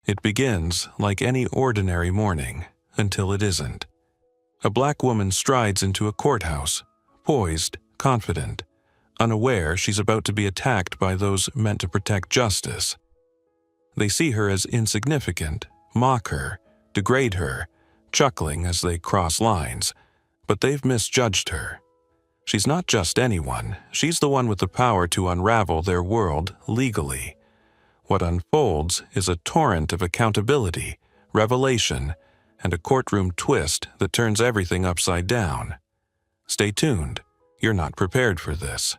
It begins like any ordinary morning, until it isn't. A black woman strides into a courthouse, poised, confident, unaware she's about to be attacked by those meant to protect justice. They see her as insignificant, mock her, degrade her, chuckling as they cross lines, but they've misjudged her. She's not just anyone, she's the one with the power to unravel their world legally. What unfolds is a torrent of accountability, revelation, and a courtroom twist that turns everything upside down. Stay tuned, you're not prepared for this.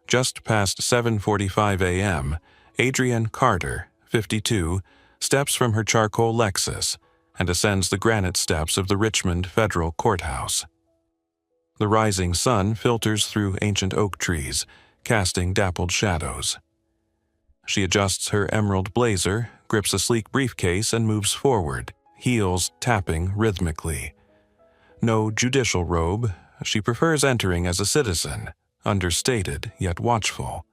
Just past 7:45 a.m., Adrienne Carter, 52, steps from her charcoal Lexus and ascends the granite steps of the Richmond Federal Courthouse. The rising sun filters through ancient oak trees, casting dappled shadows. She adjusts her emerald blazer, grips a sleek briefcase, and moves forward, heels tapping rhythmically. No judicial robe, she prefers entering as a citizen, understated yet watchful.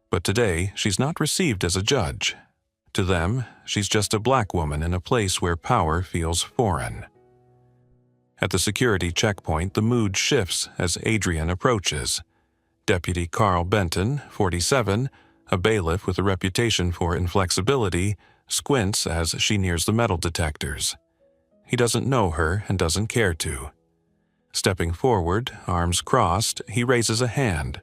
But today, she's not received as a judge. To them, she's just a black woman in a place where power feels foreign. At the security checkpoint, the mood shifts as Adrienne approaches. Deputy Carl Benton, 47, a bailiff with a reputation for inflexibility, squints as she nears the metal detectors. He doesn't know her and doesn't care to. Stepping forward, arms crossed, he raises a hand.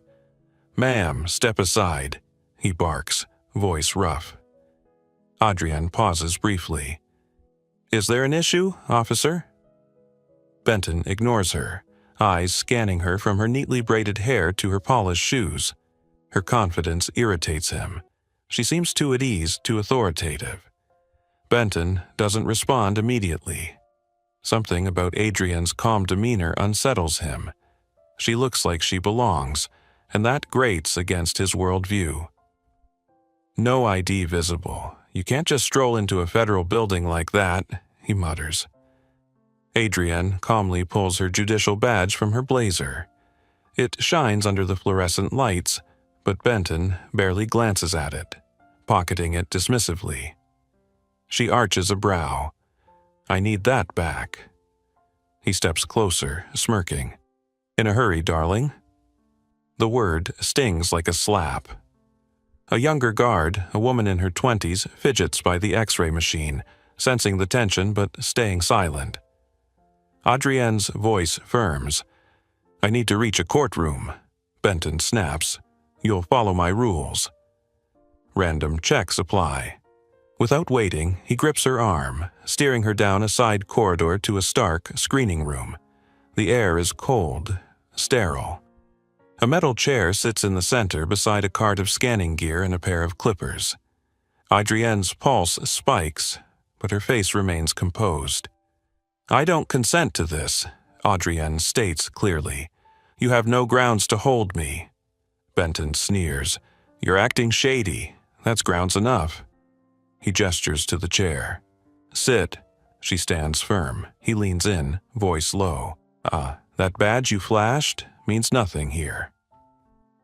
"Ma'am, step aside," he barks, voice rough. Adrienne pauses briefly. "Is there an issue, officer?" Benton ignores her, eyes scanning her from her neatly braided hair to her polished shoes. Her confidence irritates him. She seems too at ease, too authoritative. Benton doesn't respond immediately. Something about Adrienne's calm demeanor unsettles him. She looks like she belongs, and that grates against his worldview. "No ID visible. You can't just stroll into a federal building like that," he mutters. Adrienne calmly pulls her judicial badge from her blazer. It shines under the fluorescent lights, but Benton barely glances at it, pocketing it dismissively. She arches a brow. "I need that back." He steps closer, smirking. "In a hurry, darling?" The word stings like a slap. A younger guard, a woman in her 20s, fidgets by the X-ray machine, sensing the tension but staying silent. Adrienne's voice firms. "I need to reach a courtroom." Benton snaps. "You'll follow my rules." Random checks apply. Without waiting, he grips her arm, steering her down a side corridor to a stark screening room. The air is cold, sterile. A metal chair sits in the center beside a cart of scanning gear and a pair of clippers. Adrienne's pulse spikes, but her face remains composed. "I don't consent to this," Adrienne states clearly. "You have no grounds to hold me." Benton sneers. "You're acting shady. That's grounds enough." He gestures to the chair. "Sit." She stands firm. He leans in, voice low. That badge you flashed means nothing here."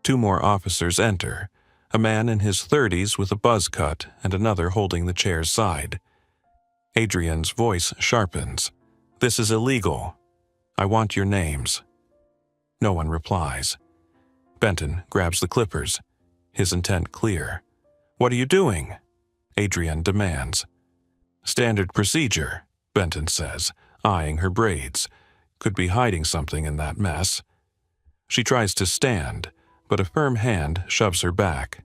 Two more officers enter, a man in his 30s with a buzz cut and another holding the chair's side. Adrienne's voice sharpens. "This is illegal. I want your names." No one replies. Benton grabs the clippers, his intent clear. "What are you doing?" Adrienne demands. "Standard procedure," Benton says, eyeing her braids. Could be hiding something in that mess. She tries to stand, but a firm hand shoves her back.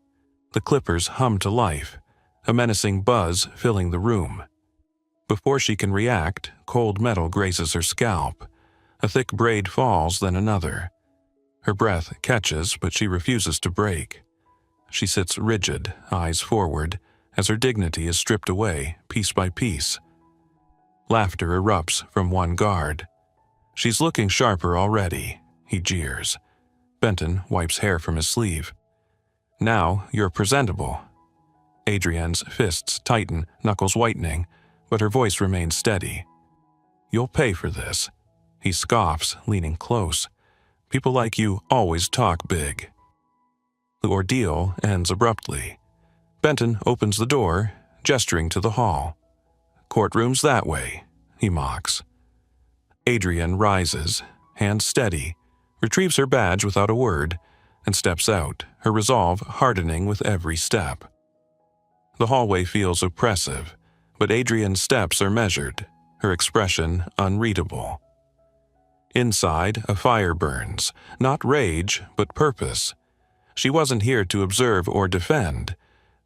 The clippers hum to life, a menacing buzz filling the room. Before she can react, cold metal grazes her scalp. A thick braid falls, then another. Her breath catches, but she refuses to break. She sits rigid, eyes forward, as her dignity is stripped away, piece by piece. Laughter erupts from one guard. "She's looking sharper already," he jeers. Benton wipes hair from his sleeve. "Now you're presentable." Adrienne's fists tighten, knuckles whitening, but her voice remains steady. "You'll pay for this." He scoffs, leaning close. "People like you always talk big." The ordeal ends abruptly. Benton opens the door, gesturing to the hall. "Courtroom's that way," he mocks. Adrienne rises, hands steady, retrieves her badge without a word, and steps out, her resolve hardening with every step. The hallway feels oppressive, but Adrienne's steps are measured, her expression unreadable. Inside, a fire burns, not rage, but purpose. She wasn't here to observe or defend.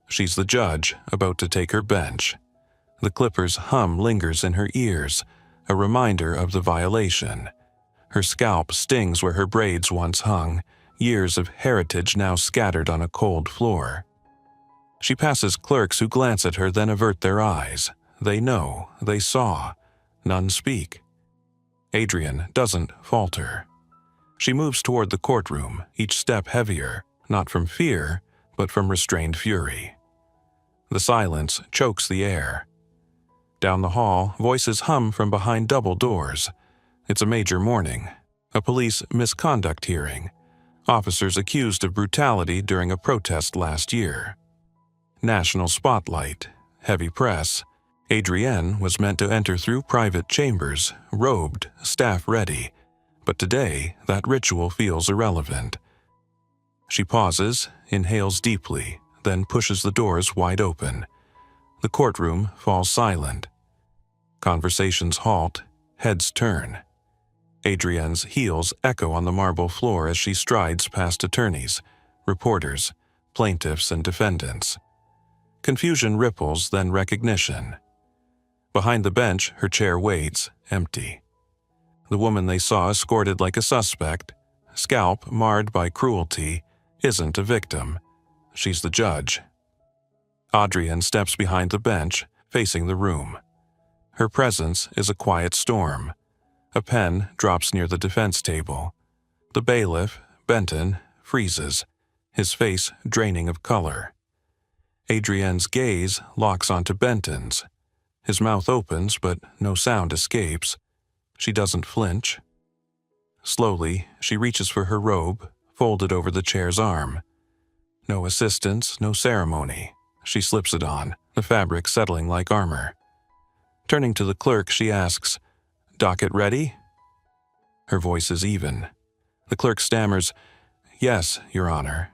She's the judge, about to take her bench. The clipper's hum lingers in her ears, a reminder of the violation. Her scalp stings where her braids once hung, years of heritage now scattered on a cold floor. She passes clerks who glance at her then avert their eyes. They know, they saw. None speak. Adrienne doesn't falter. She moves toward the courtroom, each step heavier, not from fear, but from restrained fury. The silence chokes the air. Down the hall, voices hum from behind double doors. It's a major morning. A police misconduct hearing. Officers accused of brutality during a protest last year. National spotlight. Heavy press. Adrienne was meant to enter through private chambers, robed, staff ready. But today, that ritual feels irrelevant. She pauses, inhales deeply, then pushes the doors wide open. The courtroom falls silent. Conversations halt, heads turn. Adrienne's heels echo on the marble floor as she strides past attorneys, reporters, plaintiffs, and defendants. Confusion ripples, then recognition. Behind the bench, her chair waits, empty. The woman they saw escorted like a suspect, scalp marred by cruelty, isn't a victim. She's the judge. Adrienne steps behind the bench, facing the room. Her presence is a quiet storm. A pen drops near the defense table. The bailiff, Benton, freezes, his face draining of color. Adrienne's gaze locks onto Benton's. His mouth opens, but no sound escapes. She doesn't flinch. Slowly, she reaches for her robe, folded over the chair's arm. No assistance, no ceremony. She slips it on, the fabric settling like armor. Turning to the clerk, she asks, "Docket ready?" Her voice is even. The clerk stammers, "Yes, Your Honor."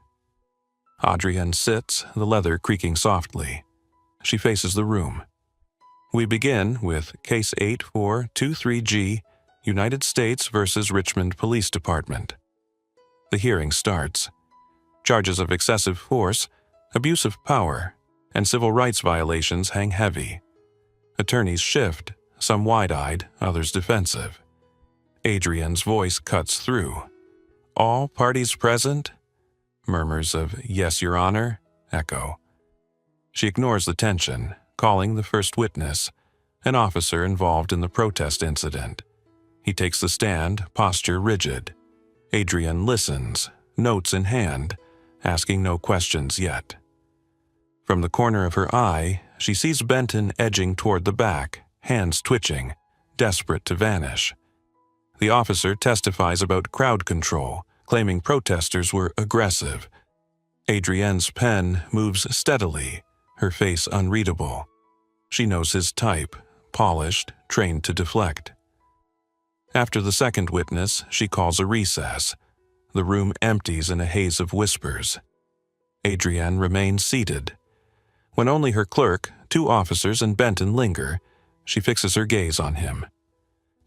Adrienne sits, the leather creaking softly. She faces the room. We begin with Case 8423G, United States versus Richmond Police Department. The hearing starts. Charges of excessive force, abuse of power, and civil rights violations hang heavy. Attorneys shift, some wide-eyed, others defensive. Adrienne's voice cuts through. "All parties present?" Murmurs of "Yes, Your Honor" echo. She ignores the tension, calling the first witness, an officer involved in the protest incident. He takes the stand, posture rigid. Adrienne listens, notes in hand, asking no questions yet. From the corner of her eye, she sees Benton edging toward the back, hands twitching, desperate to vanish. The officer testifies about crowd control, claiming protesters were aggressive. Adrienne's pen moves steadily, her face unreadable. She knows his type, polished, trained to deflect. After the second witness, she calls a recess. The room empties in a haze of whispers. Adrienne remains seated. When only her clerk, 2 officers, and Benton linger, she fixes her gaze on him.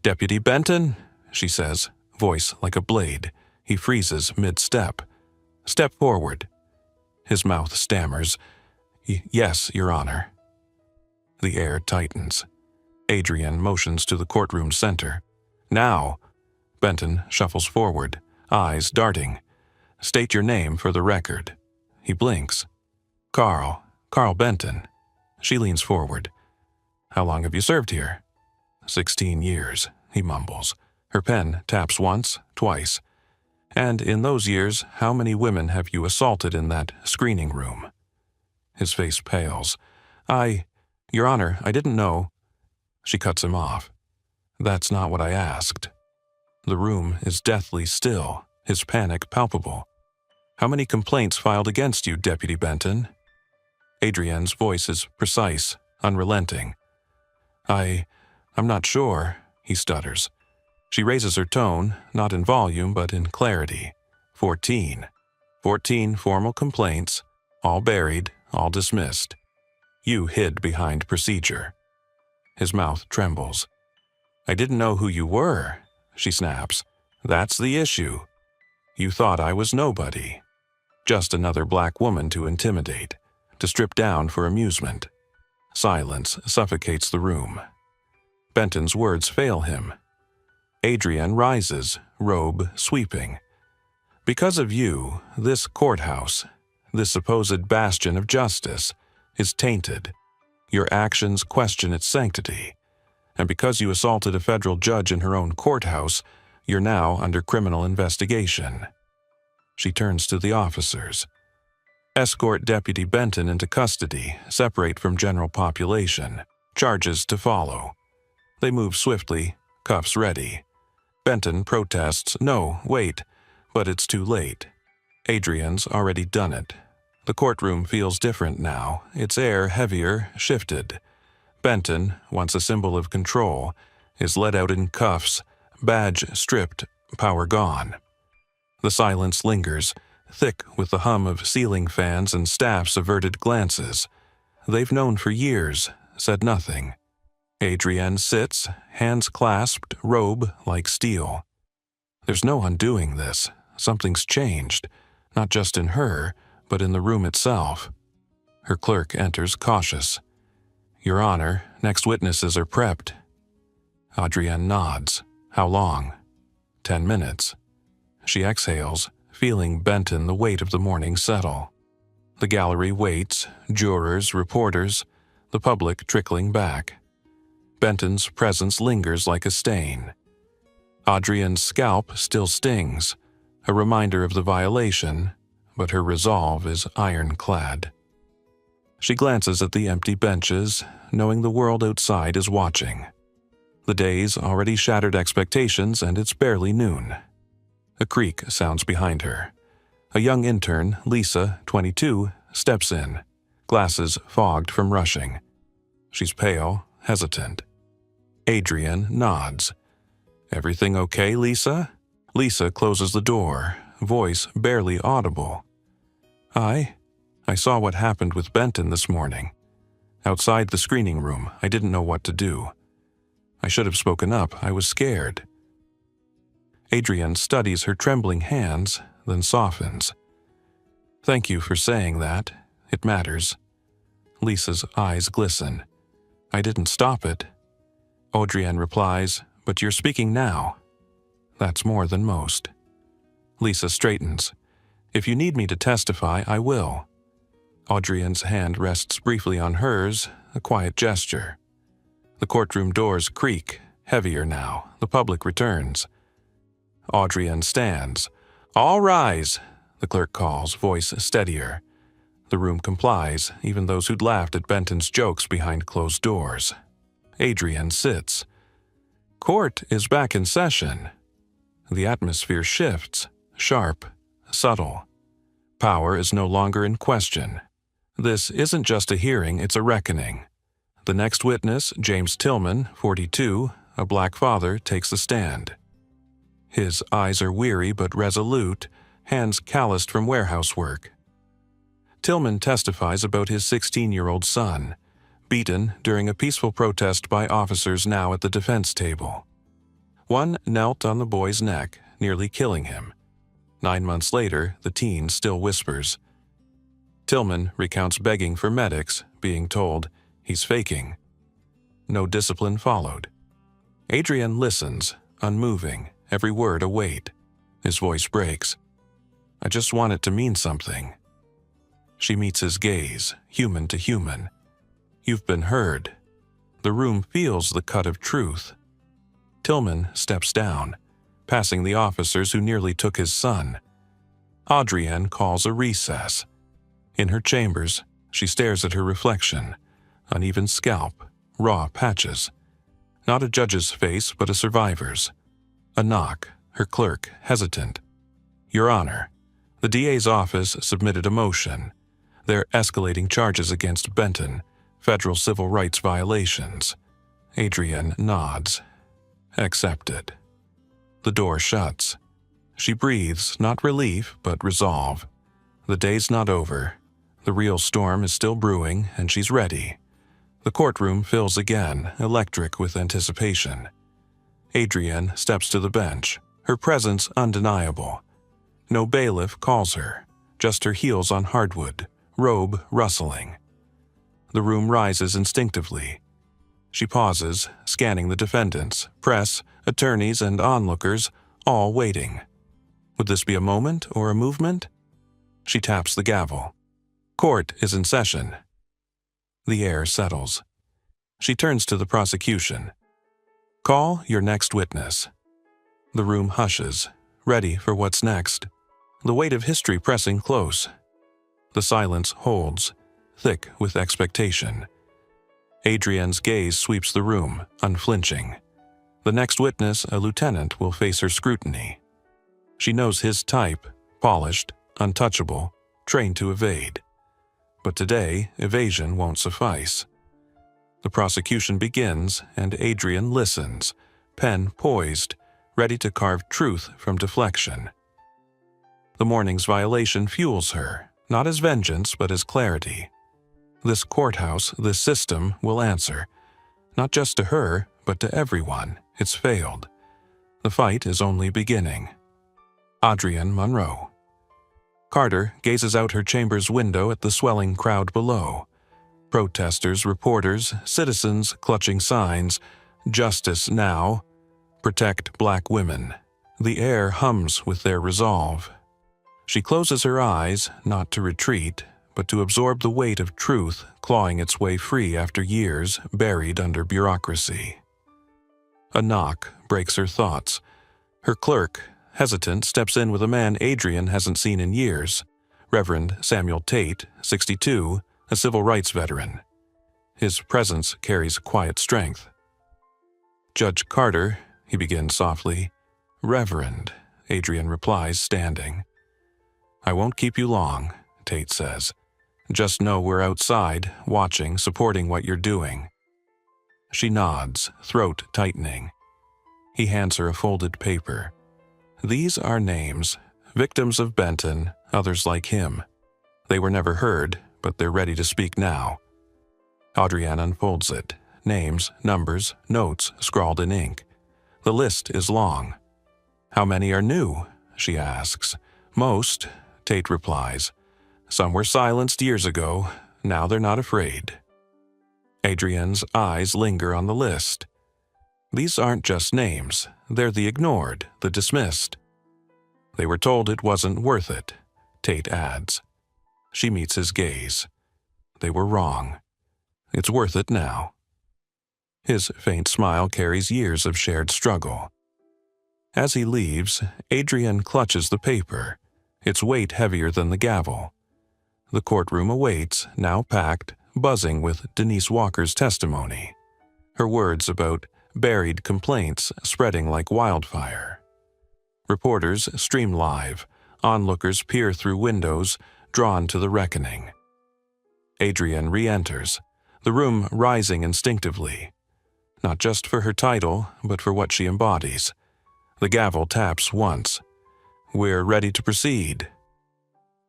"Deputy Benton," she says, voice like a blade. He freezes mid-step. "Step forward." His mouth stammers, "Yes, Your Honor." The air tightens. Adrienne motions to the courtroom center. "Now." Benton shuffles forward, eyes darting. "State your name for the record." He blinks. Carl Benton." She leans forward. "How long have you served here?" 16 years, he mumbles. Her pen taps once, twice. "And in those years, how many women have you assaulted in that screening room?" His face pales. Your Honor, I didn't know." She cuts him off. "That's not what I asked." The room is deathly still, his panic palpable. "How many complaints filed against you, Deputy Benton?" Adrienne's voice is precise, unrelenting. I'm not sure, he stutters. She raises her tone, not in volume but in clarity. 14. 14 formal complaints, all buried, all dismissed. You hid behind procedure. His mouth trembles. I didn't know who you were, she snaps. That's the issue. You thought I was nobody. Just another black woman to intimidate, to strip down for amusement. Silence suffocates the room. Benton's words fail him. Adrienne rises, robe sweeping. Because of you, this courthouse, this supposed bastion of justice, is tainted. Your actions question its sanctity. And because you assaulted a federal judge in her own courthouse, you're now under criminal investigation. She turns to the officers. Escort Deputy Benton into custody, separate from general population. Charges to follow. They move swiftly, cuffs ready. Benton protests, no, wait, but it's too late. Adrienne's already done it. The courtroom feels different now, its air heavier, shifted. Benton, once a symbol of control, is led out in cuffs, badge stripped, power gone. The silence lingers, thick with the hum of ceiling fans and staff's averted glances. They've known for years, said nothing. Adrienne sits, hands clasped, robe like steel. There's no undoing this. Something's changed, not just in her, but in the room itself. Her clerk enters cautious. Your Honor, next witnesses are prepped. Adrienne nods. How long? 10 minutes. She exhales, feeling Benton the weight of the morning settle. The gallery waits, jurors, reporters, the public trickling back. Benton's presence lingers like a stain. Adrienne's scalp still stings, a reminder of the violation, but her resolve is ironclad. She glances at the empty benches, knowing the world outside is watching. The day's already shattered expectations, and it's barely noon. A creak sounds behind her. A young intern, Lisa, 22, steps in, glasses fogged from rushing. She's pale, hesitant. Adrienne nods. Everything okay, Lisa? Lisa closes the door, voice barely audible. I saw what happened with Benton this morning. Outside the screening room, I didn't know what to do. I should have spoken up. I was scared. Adrienne studies her trembling hands, then softens. Thank you for saying that. It matters. Lisa's eyes glisten. I didn't stop it. Adrienne replies, but you're speaking now. That's more than most. Lisa straightens. If you need me to testify, I will. Adrienne's hand rests briefly on hers, a quiet gesture. The courtroom doors creak, heavier now. The public returns. Adrienne stands. All rise, the clerk calls, voice steadier. The room complies, even those who'd laughed at Benton's jokes behind closed doors. Adrienne sits. Court is back in session. The atmosphere shifts, sharp, subtle. Power is no longer in question. This isn't just a hearing, it's a reckoning. The next witness, James Tillman, 42, a black father, takes the stand. His eyes are weary but resolute, hands calloused from warehouse work. Tillman testifies about his 16-year-old son, beaten during a peaceful protest by officers now at the defense table. One knelt on the boy's neck, nearly killing him. 9 months later, the teen still whispers. Tillman recounts begging for medics, being told he's faking. No discipline followed. Adrienne listens, unmoving, every word a weight. His voice breaks. I just want it to mean something. She meets his gaze, human to human. You've been heard. The room feels the cut of truth. Tillman steps down, passing the officers who nearly took his son. Adrienne calls a recess. In her chambers, she stares at her reflection. Uneven scalp, raw patches. Not a judge's face, but a survivor's. A knock, her clerk, hesitant. Your Honor, the DA's office submitted a motion. They're escalating charges against Benton, federal civil rights violations. Adrienne nods. Accepted. The door shuts. She breathes, not relief, but resolve. The day's not over. The real storm is still brewing, and she's ready. The courtroom fills again, electric with anticipation. Adrienne steps to the bench, her presence undeniable. No bailiff calls her, just her heels on hardwood, robe rustling. The room rises instinctively. She pauses, scanning the defendants, press, attorneys, and onlookers, all waiting. Would this be a moment or a movement? She taps the gavel. Court is in session. The air settles. She turns to the prosecution. Call your next witness. The room hushes, ready for what's next, the weight of history pressing close. The silence holds, thick with expectation. Adrienne's gaze sweeps the room, unflinching. The next witness, a lieutenant, will face her scrutiny. She knows his type, polished, untouchable, trained to evade. But today, evasion won't suffice. The prosecution begins, and Adrienne listens, pen poised, ready to carve truth from deflection. The morning's violation fuels her, not as vengeance but as clarity. This courthouse, this system, will answer, not just to her, but to everyone. It's failed. The fight is only beginning. Adrienne Monroe. Carter gazes out her chamber's window at the swelling crowd below. Protesters, reporters, citizens clutching signs, "Justice now," "Protect Black women." The air hums with their resolve. She closes her eyes, not to retreat, but to absorb the weight of truth clawing its way free after years buried under bureaucracy. A knock breaks her thoughts. Her clerk, hesitant, steps in with a man Adrienne hasn't seen in years, Reverend Samuel Tate, 62, a civil rights veteran. His presence carries quiet strength. "Judge Carter," he begins softly. "Reverend," Adrienne replies, standing. "I won't keep you long," Tate says. "Just know we're outside, watching, supporting what you're doing." She nods, throat tightening. He hands her a folded paper. These are names, victims of Benton, others like him. They were never heard, but they're ready to speak now. Adrienne unfolds it. Names, numbers, notes scrawled in ink. The list is long. "How many are new?" she asks. "Most," Tate replies. "Some were silenced years ago. Now they're not afraid." Adrienne's eyes linger on the list. These aren't just names. They're the ignored, the dismissed. "They were told it wasn't worth it," Tate adds. She meets his gaze. "They were wrong. It's worth it now." His faint smile carries years of shared struggle. As he leaves, Adrienne clutches the paper, its weight heavier than the gavel. The courtroom awaits, now packed, buzzing with Denise Walker's testimony. Her words about buried complaints spreading like wildfire. Reporters stream live. Onlookers peer through windows, drawn to the reckoning. Adrienne re-enters, the room rising instinctively. Not just for her title, but for what she embodies. The gavel taps once. "We're ready to proceed."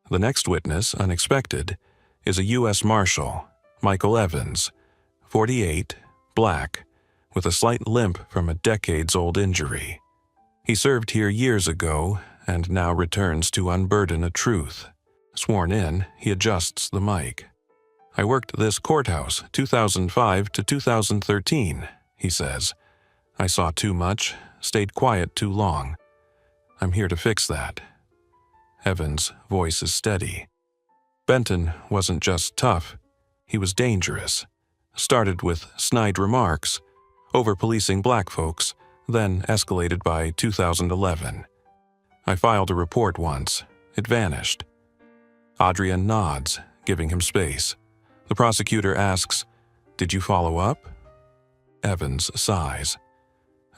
The next witness, unexpected, is a U.S. Marshal, Michael Evans, 48, black, with a slight limp from a decades-old injury. He served here years ago and now returns to unburden a truth. Sworn in, he adjusts the mic. "I worked this courthouse 2005 to 2013, he says. "I saw too much, stayed quiet too long. I'm here to fix that." Evans' voice is steady. Benton wasn't just tough, he was dangerous. Started with snide remarks, over-policing black folks, then escalated by 2011. "I filed a report once. It vanished." Adrienne nods, giving him space. The prosecutor asks, "Did you follow up?" Evans sighs.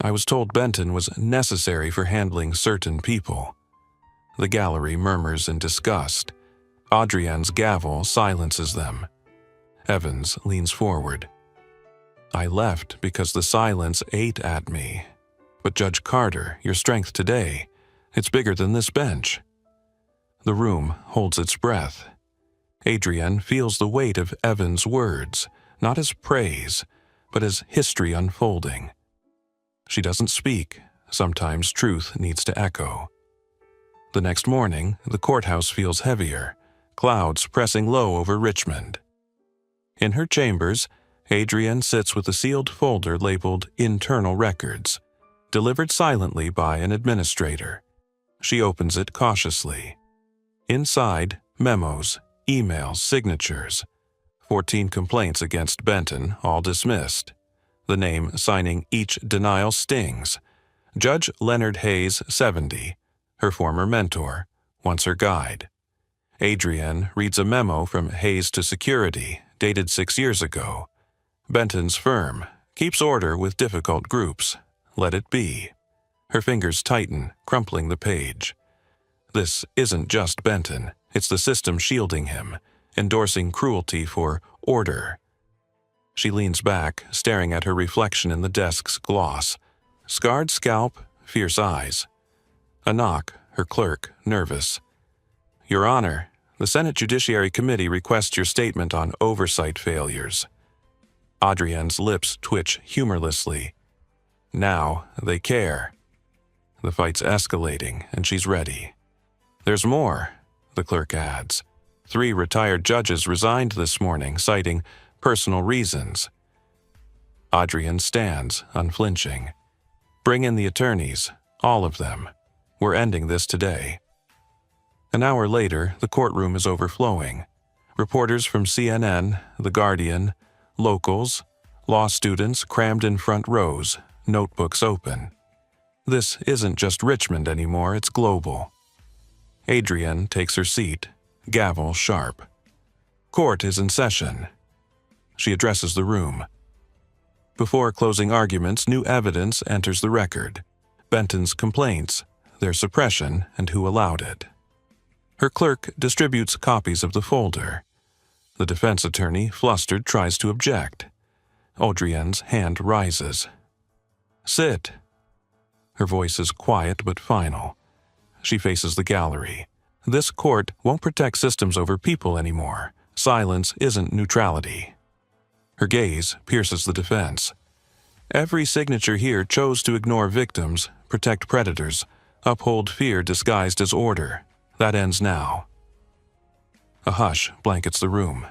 "I was told Benton was necessary for handling certain people." The gallery murmurs in disgust. Adrienne's gavel silences them. Evans leans forward. I left because the silence ate at me. But Judge Carter, your strength today, it's bigger than this bench. The room holds its breath. Adrienne feels the weight of Evans' words, not as praise, but as history unfolding. She doesn't speak. Sometimes truth needs to echo. The next morning, the courthouse feels heavier, clouds pressing low over Richmond. In her chambers, Adrienne sits with a sealed folder labeled Internal Records, delivered silently by an administrator. She opens it cautiously. Inside, memos, emails, signatures. 14 complaints against Benton, all dismissed. The name signing each denial stings. Judge Leonard Hayes, 70, her former mentor, once her guide. Adrienne reads a memo from Hayes to Security, dated 6 years ago. Benton's firm keeps order with difficult groups. Let it be. Her fingers tighten, crumpling the page. This isn't just Benton. It's the system shielding him, endorsing cruelty for order. She leans back, staring at her reflection in the desk's gloss. Scarred scalp, fierce eyes. A knock, her clerk, nervous. Your Honor, the Senate Judiciary Committee requests your statement on oversight failures. Adrienne's lips twitch humorlessly. Now they care. The fight's escalating, and she's ready. There's more, the clerk adds. 3 retired judges resigned this morning, citing personal reasons. Adrienne stands, unflinching. Bring in the attorneys, all of them. We're ending this today. An hour later, the courtroom is overflowing. Reporters from CNN, The Guardian, locals, law students crammed in front rows, notebooks open. This isn't just Richmond anymore, it's global. Adrienne takes her seat, gavel sharp. Court is in session. She addresses the room. Before closing arguments, new evidence enters the record. Benton's complaints, their suppression, and who allowed it. Her clerk distributes copies of the folder. The defense attorney, flustered, tries to object. Adrienne's hand rises. Sit. Her voice is quiet but final. She faces the gallery. This court won't protect systems over people anymore. Silence isn't neutrality. Her gaze pierces the defense. Every signature here chose to ignore victims, protect predators, uphold fear disguised as order. That ends now. A hush blankets the room.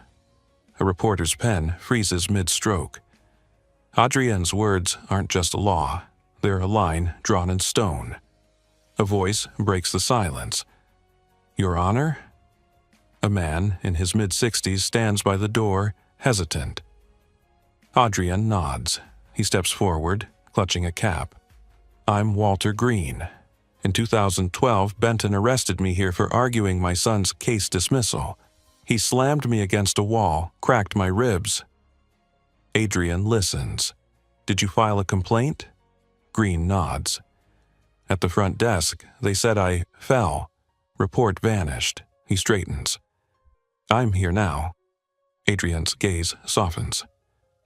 A reporter's pen freezes mid-stroke. Adrienne's words aren't just a law. They're a line drawn in stone. A voice breaks the silence. Your Honor? A man in his mid-60s stands by the door, hesitant. Adrienne nods. He steps forward, clutching a cap. I'm Walter Green. In 2012, Benton arrested me here for arguing my son's case dismissal. He slammed me against a wall, cracked my ribs. Adrienne listens. Did you file a complaint? Green nods. At the front desk, they said I fell. Report vanished. He straightens. I'm here now. Adrienne's gaze softens.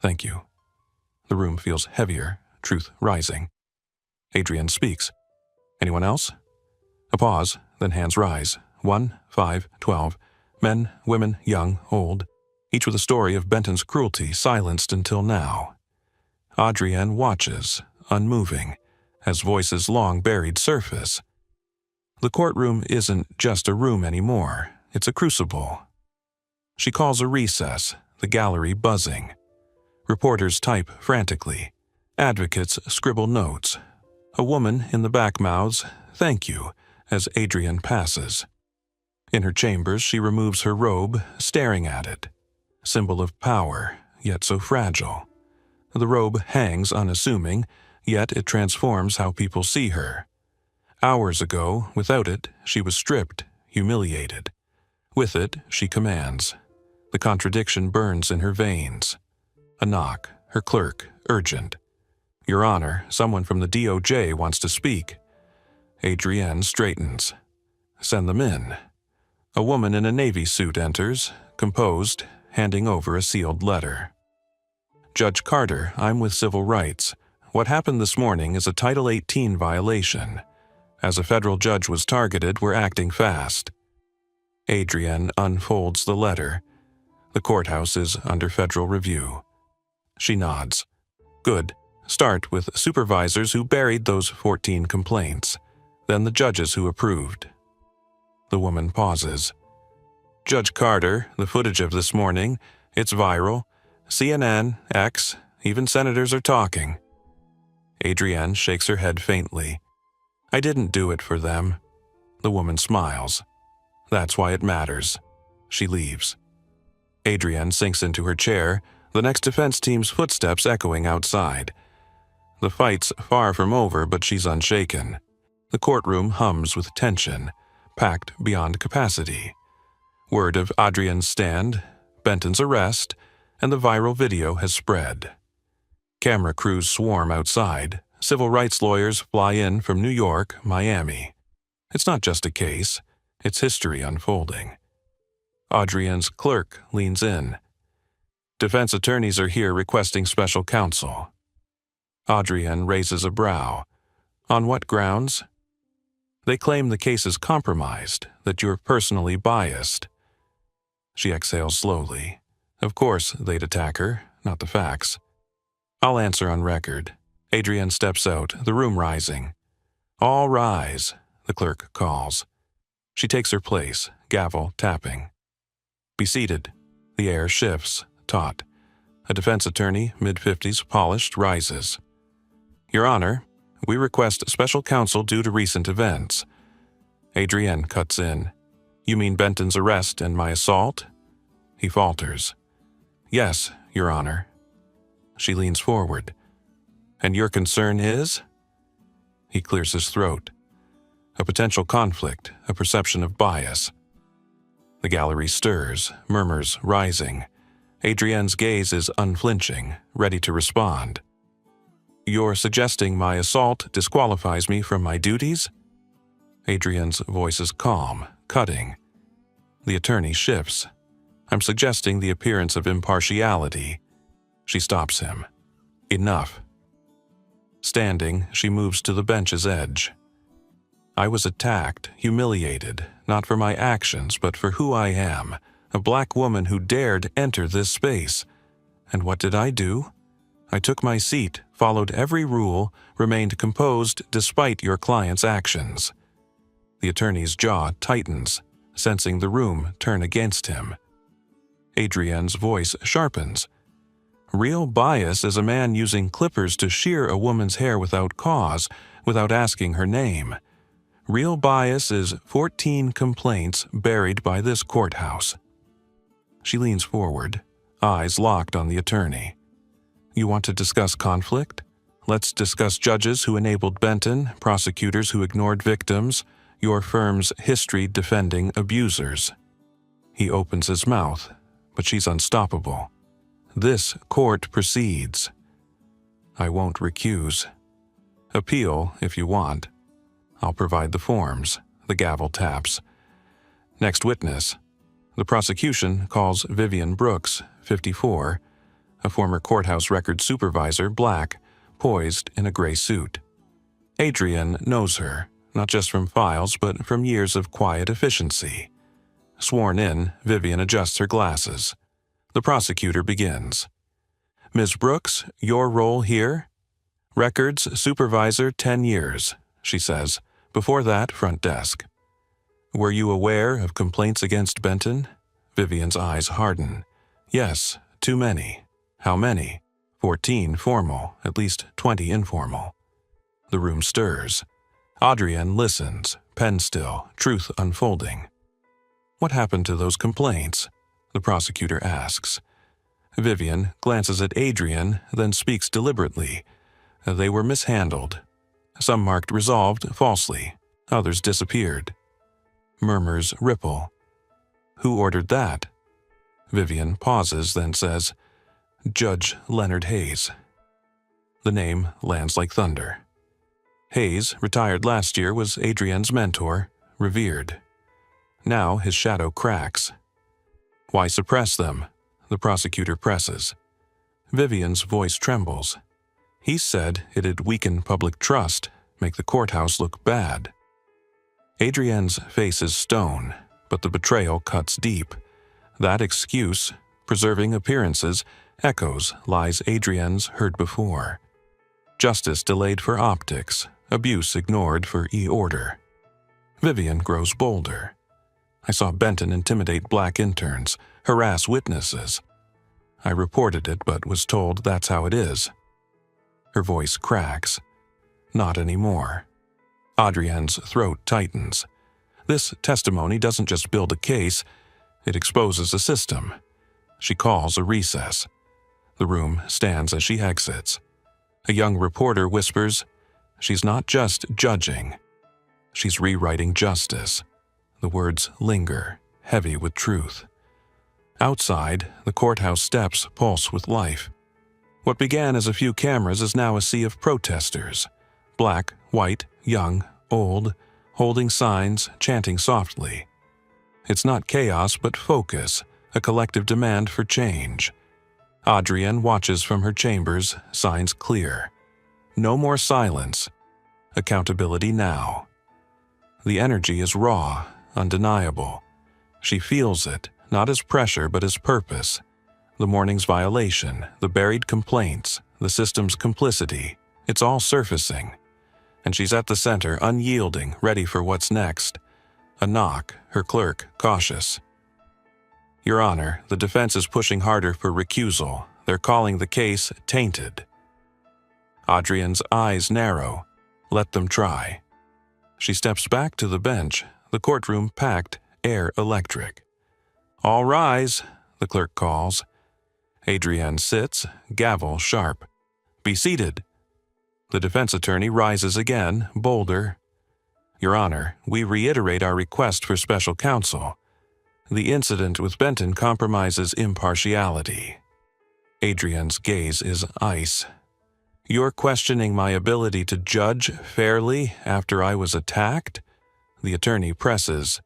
Thank you. The room feels heavier, truth rising. Adrienne speaks. Anyone else? A pause, then hands rise. 1, 5, 12. Men, women, young, old. Each with a story of Benton's cruelty silenced until now. Adrienne watches, unmoving, as voices long buried surface. The courtroom isn't just a room anymore. It's a crucible. She calls a recess, the gallery buzzing. Reporters type frantically. Advocates scribble notes. A woman in the back mouths, "Thank you," as Adrienne passes. In her chambers, she removes her robe, staring at it. Symbol of power, yet so fragile. The robe hangs unassuming, yet it transforms how people see her. Hours ago, without it, she was stripped, humiliated. With it, she commands. The contradiction burns in her veins. A knock, her clerk, urgent. Your Honor, someone from the DOJ wants to speak. Adrienne straightens. Send them in. A woman in a navy suit enters, composed, handing over a sealed letter. Judge Carter, I'm with Civil Rights. What happened this morning is a Title 18 violation. As a federal judge was targeted, we're acting fast. Adrienne unfolds the letter. The courthouse is under federal review. She nods. Good. Start with supervisors who buried those 14 complaints, then the judges who approved. The woman pauses. Judge Carter, the footage of this morning, it's viral. CNN, X, even senators are talking. Adrienne shakes her head faintly. I didn't do it for them. The woman smiles. That's why it matters. She leaves. Adrienne sinks into her chair, the next defense team's footsteps echoing outside. The fight's far from over, but she's unshaken. The courtroom hums with tension, packed beyond capacity. Word of Adrienne's stand, Benton's arrest, and the viral video has spread. Camera crews swarm outside. Civil rights lawyers fly in from New York, Miami. It's not just a case, it's history unfolding. Adrienne's clerk leans in. Defense attorneys are here requesting special counsel. Adrienne raises a brow. On what grounds? They claim the case is compromised, that you're personally biased. She exhales slowly. Of course, they'd attack her, not the facts. I'll answer on record. Adrienne steps out, the room rising. All rise, the clerk calls. She takes her place, gavel tapping. Be seated. The air shifts, taut. A defense attorney, mid-50s, polished, rises. Your Honor, we request special counsel due to recent events. Adrienne cuts in. You mean Benton's arrest and my assault? He falters. Yes, Your Honor. She leans forward. And your concern is? He clears his throat. A potential conflict, a perception of bias. The gallery stirs, murmurs rising. Adrienne's gaze is unflinching, ready to respond. You're suggesting my assault disqualifies me from my duties? Adrienne's voice is calm, cutting. The attorney shifts. I'm suggesting the appearance of impartiality. She stops him. Enough. Standing, she moves to the bench's edge. I was attacked, humiliated, not for my actions, but for who I am, a black woman who dared enter this space. And what did I do? I took my seat, followed every rule, remained composed despite your client's actions. The attorney's jaw tightens, sensing the room turn against him. Adrienne's voice sharpens. Real bias is a man using clippers to shear a woman's hair without cause, without asking her name. Real bias is 14 complaints buried by this courthouse. She leans forward, eyes locked on the attorney. You want to discuss conflict? Let's discuss judges who enabled Benton, prosecutors who ignored victims, your firm's history defending abusers. He opens his mouth, but she's unstoppable. This court proceeds. I won't recuse. Appeal if you want. I'll provide the forms. The gavel taps. Next witness. The prosecution calls Vivian Brooks, 54, a former courthouse record supervisor, black, poised in a gray suit. Adrienne knows her, not just from files, but from years of quiet efficiency. Sworn in, Vivian adjusts her glasses. The prosecutor begins. Ms. Brooks, your role here? Records supervisor 10 years, she says. Before that, front desk. Were you aware of complaints against Benton? Vivian's eyes harden. Yes, too many. How many? 14 formal, at least 20 informal. The room stirs. Adrienne listens, pen still, truth unfolding. What happened to those complaints? The prosecutor asks. Vivian glances at Adrienne, then speaks deliberately. They were mishandled. Some marked resolved falsely. Others disappeared. Murmurs ripple. Who ordered that? Vivian pauses, then says, Judge Leonard Hayes. The name lands like thunder. Hayes, retired last year, was Adrienne's mentor, revered. Now his shadow cracks. "Why suppress them?" the prosecutor presses. Vivian's voice trembles. "He said it'd weaken public trust, make the courthouse look bad." Adrienne's face is stone, but the betrayal cuts deep. That excuse, preserving appearances, echoes lies Adrienne's heard before. Justice delayed for optics, abuse ignored for order. Vivian grows bolder. "I saw Benton intimidate black interns, harass witnesses. I reported it but was told that's how it is." Her voice cracks. "Not anymore." Adrienne's throat tightens. This testimony doesn't just build a case, it exposes a system. She calls a recess. The room stands as she exits. A young reporter whispers, "She's not just judging. She's rewriting justice." The words linger, heavy with truth. Outside, the courthouse steps pulse with life. What began as a few cameras is now a sea of protesters. Black, white, young, old, holding signs, chanting softly. It's not chaos but focus, a collective demand for change. Adrienne watches from her chambers, signs clear. No more silence. Accountability now. The energy is raw, undeniable. She feels it, not as pressure but as purpose. The morning's violation, the buried complaints, the system's complicity, it's all surfacing. And she's at the center, unyielding, ready for what's next. A knock, her clerk, cautious. "Your Honor, the defense is pushing harder for recusal. They're calling the case tainted." Adrienne's eyes narrow. Let them try. She steps back to the bench, the courtroom packed, air electric. "All rise," the clerk calls. Adrienne sits, gavel sharp. "Be seated." The defense attorney rises again, bolder. "Your Honor, we reiterate our request for special counsel. The incident with Benton compromises impartiality." Adrienne's gaze is ice. "You're questioning my ability to judge fairly after I was attacked?" The attorney presses.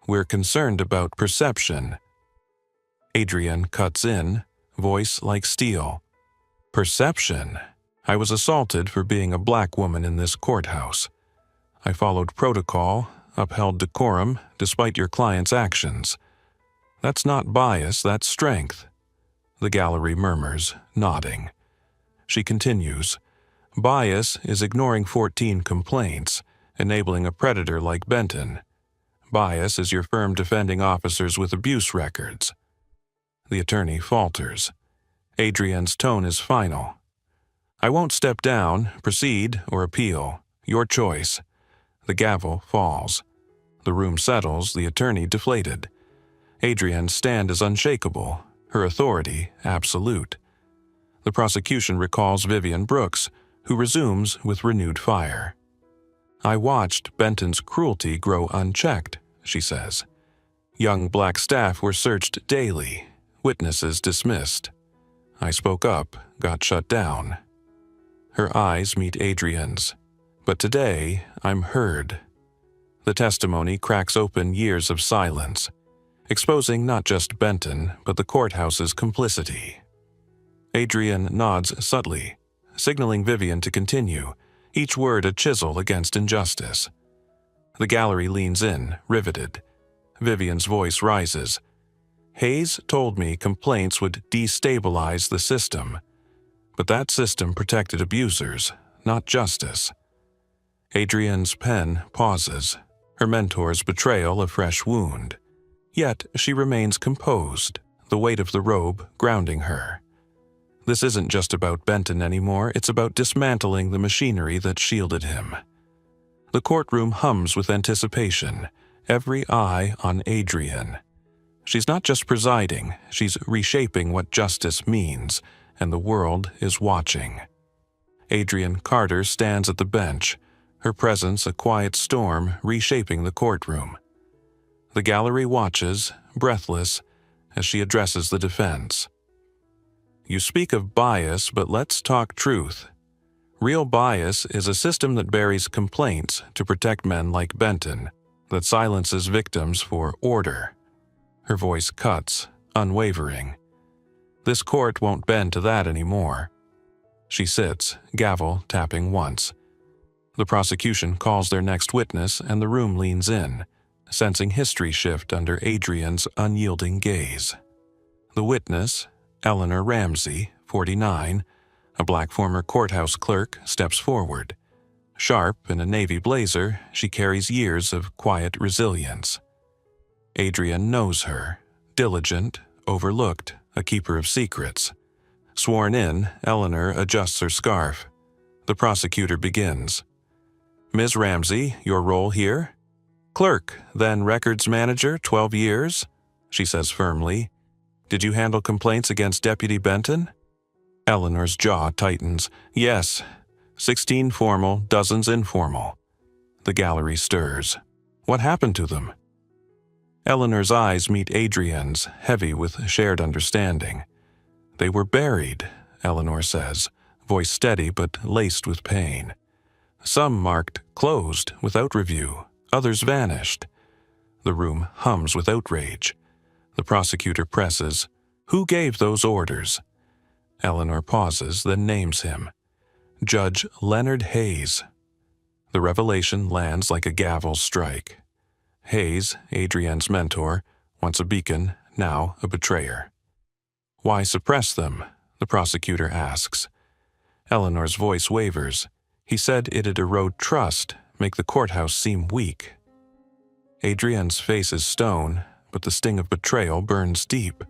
"We're concerned about perception." Adrienne cuts in, voice like steel. "Perception? I was assaulted for being a black woman in this courthouse. I followed protocol, upheld decorum, despite your client's actions. That's not bias, that's strength." The gallery murmurs, nodding. She continues, "Bias is ignoring 14 complaints, enabling a predator like Benton. Bias is your firm defending officers with abuse records." The attorney falters. Adrienne's tone is final. "I won't step down, proceed, or appeal. Your choice." The gavel falls. The room settles, the attorney deflated. Adrienne's stand is unshakable, her authority absolute. The prosecution recalls Vivian Brooks, who resumes with renewed fire. "I watched Benton's cruelty grow unchecked," she says. "Young black staff were searched daily, witnesses dismissed. I spoke up, got shut down." Her eyes meet Adrienne's. "But today, I'm heard." The testimony cracks open years of silence, exposing not just Benton, but the courthouse's complicity. Adrienne nods subtly, signaling Vivian to continue, each word a chisel against injustice. The gallery leans in, riveted. Vivian's voice rises. "Hayes told me complaints would destabilize the system. But that system protected abusers, not justice." Adrienne's pen pauses, her mentor's betrayal a fresh wound. Yet she remains composed, the weight of the robe grounding her. This isn't just about Benton anymore, it's about dismantling the machinery that shielded him. The courtroom hums with anticipation, every eye on Adrienne. She's not just presiding, she's reshaping what justice means, and the world is watching. Adrienne Carter stands at the bench, her presence a quiet storm reshaping the courtroom. The gallery watches, breathless, as she addresses the defense. "You speak of bias, but let's talk truth. Real bias is a system that buries complaints to protect men like Benton," that silences victims for order. Her voice cuts, unwavering. This court won't bend to that anymore. She sits, gavel tapping once. The prosecution calls their next witness and the room leans in, sensing history shift under Adrian's unyielding gaze. The witness, Eleanor Ramsey, 49, a black former courthouse clerk, steps forward. Sharp in a navy blazer, she carries years of quiet resilience. Adrian knows her, diligent, overlooked, a keeper of secrets. Sworn in, Eleanor adjusts her scarf. The prosecutor begins. Ms. Ramsey, your role here? Clerk, then records manager, 12 years, she says firmly. Did you handle complaints against Deputy Benton? Eleanor's jaw tightens. Yes. 16 formal, dozens informal. The gallery stirs. What happened to them? Eleanor's eyes meet Adrian's, heavy with shared understanding. They were buried, Eleanor says, voice steady but laced with pain. Some marked closed without review, others vanished. The room hums with outrage. The prosecutor presses. Who gave those orders? Eleanor pauses, then names him. Judge Leonard Hayes. The revelation lands like a gavel strike. Hayes, Adrian's mentor, once a beacon, now a betrayer. Why suppress them? The prosecutor asks. Eleanor's voice wavers. He said it'd erode trust, make the courthouse seem weak. Adrian's face is stone, but the sting of betrayal burns deep.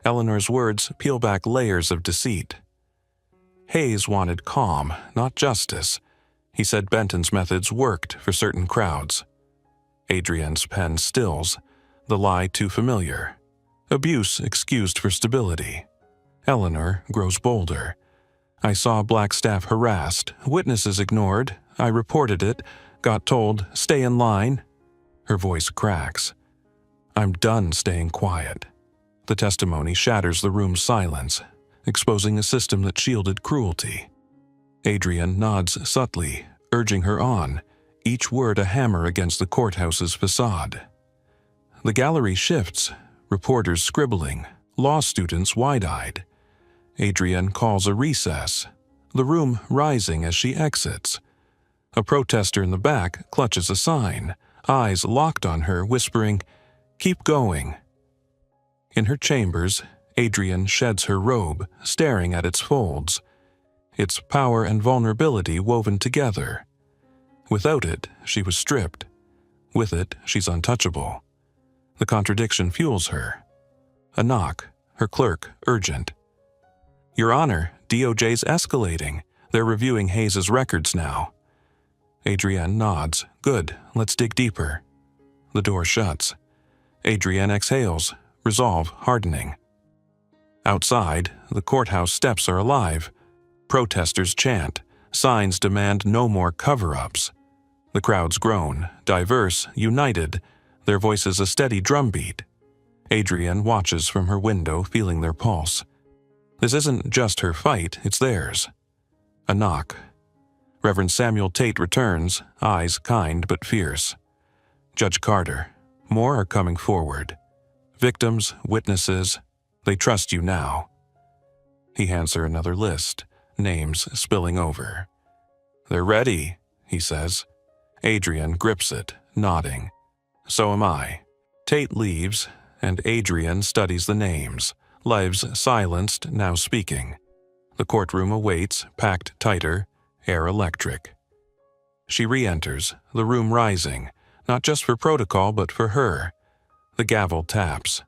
Eleanor's words peel back layers of deceit. Hayes wanted calm, not justice. He said Benton's methods worked for certain crowds. Adrian's pen stills, the lie too familiar. Abuse excused for stability. Eleanor grows bolder. I saw black staff harassed, witnesses ignored. I reported it, got told, stay in line. Her voice cracks. I'm done staying quiet. The testimony shatters the room's silence, exposing a system that shielded cruelty. Adrian nods subtly, urging her on, each word a hammer against the courthouse's facade. The gallery shifts, reporters scribbling, law students wide-eyed. Adrian calls a recess, the room rising as she exits. A protester in the back clutches a sign, eyes locked on her, whispering, "Keep going." In her chambers, Adrian sheds her robe, staring at its folds. Its power and vulnerability woven together. Without it, she was stripped. With it, she's untouchable. The contradiction fuels her. A knock, her clerk, urgent. Your Honor, DOJ's escalating. They're reviewing Hayes's records now. Adrienne nods. Good, let's dig deeper. The door shuts. Adrienne exhales, resolve hardening. Outside, the courthouse steps are alive. Protesters chant. Signs demand no more cover-ups. The crowds groan, diverse, united, their voices a steady drumbeat. Adrienne watches from her window, feeling their pulse. This isn't just her fight, it's theirs. A knock. Reverend Samuel Tate returns, eyes kind but fierce. Judge Carter. More are coming forward. Victims, witnesses, they trust you now. He hands her another list, names spilling over. They're ready, he says. Adrienne grips it, nodding. So am I. Tate leaves, and Adrienne studies the names, lives silenced, now speaking. The courtroom awaits, packed tighter, air electric. She re-enters, the room rising, not just for protocol but for her. The gavel taps.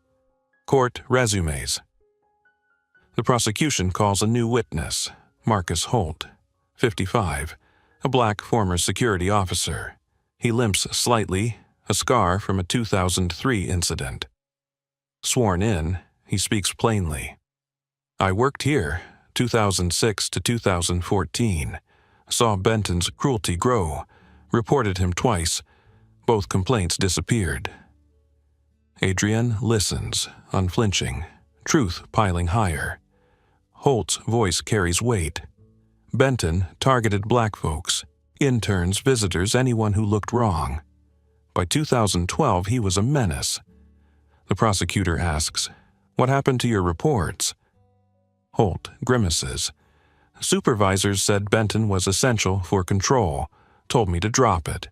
Court resumes. The prosecution calls a new witness, Marcus Holt, 55, a black former security officer. He limps slightly, a scar from a 2003 incident. Sworn in, he speaks plainly. I worked here, 2006 to 2014, saw Benton's cruelty grow, reported him twice. Both complaints disappeared. Adrienne listens, unflinching, truth piling higher. Holt's voice carries weight. Benton targeted black folks, interns, visitors, anyone who looked wrong. By 2012, he was a menace. The prosecutor asks, "What happened to your reports?" Holt grimaces. "Supervisors said Benton was essential for control, told me to drop it."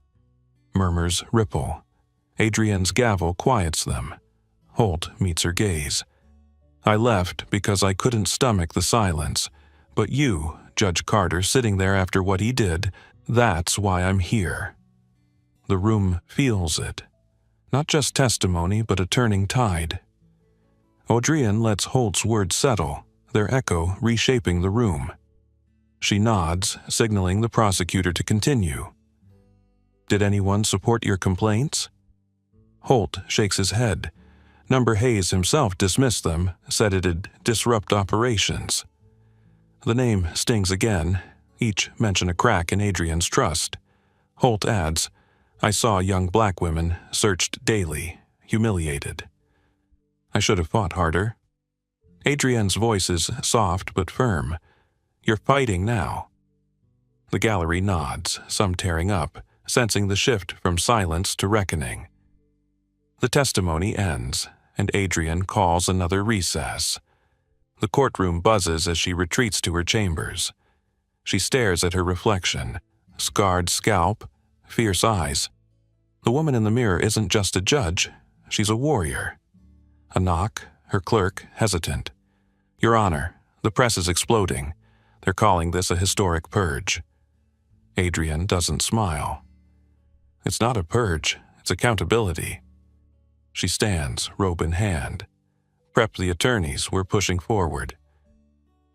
Murmurs ripple. Adrienne's gavel quiets them. Holt meets her gaze. "I left because I couldn't stomach the silence. But you, Judge Carter, sitting there after what he did, that's why I'm here." The room feels it. Not just testimony, but a turning tide. Adrienne lets Holt's words settle, their echo reshaping the room. She nods, signaling the prosecutor to continue. "Did anyone support your complaints?" Holt shakes his head. Number Hayes himself dismissed them, said it'd disrupt operations. The name stings again. Each mention a crack in Adrienne's trust. Holt adds, "I saw young black women searched daily, humiliated. I should have fought harder." Adrienne's voice is soft but firm. "You're fighting now." The gallery nods, some tearing up, sensing the shift from silence to reckoning. The testimony ends, and Adrienne calls another recess. The courtroom buzzes as she retreats to her chambers. She stares at her reflection, scarred scalp, fierce eyes. The woman in the mirror isn't just a judge, she's a warrior. A knock, her clerk hesitant. "Your Honor, the press is exploding. They're calling this a historic purge." Adrienne doesn't smile. "It's not a purge, it's accountability." She stands, robe in hand. "Prep the attorneys, we're pushing forward."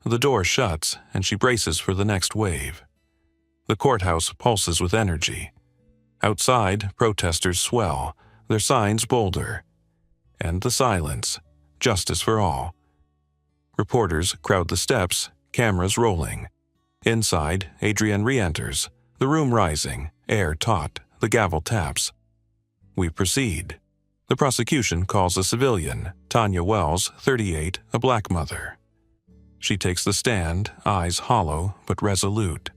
The door shuts, and she braces for the next wave. The courthouse pulses with energy. Outside, protesters swell, their signs bolder. And the silence, justice for all. Reporters crowd the steps, cameras rolling. Inside, Adrienne re-enters, the room rising, air taut, the gavel taps. We proceed. The prosecution calls a civilian, Tanya Wells, 38, a black mother. She takes the stand, eyes hollow but resolute.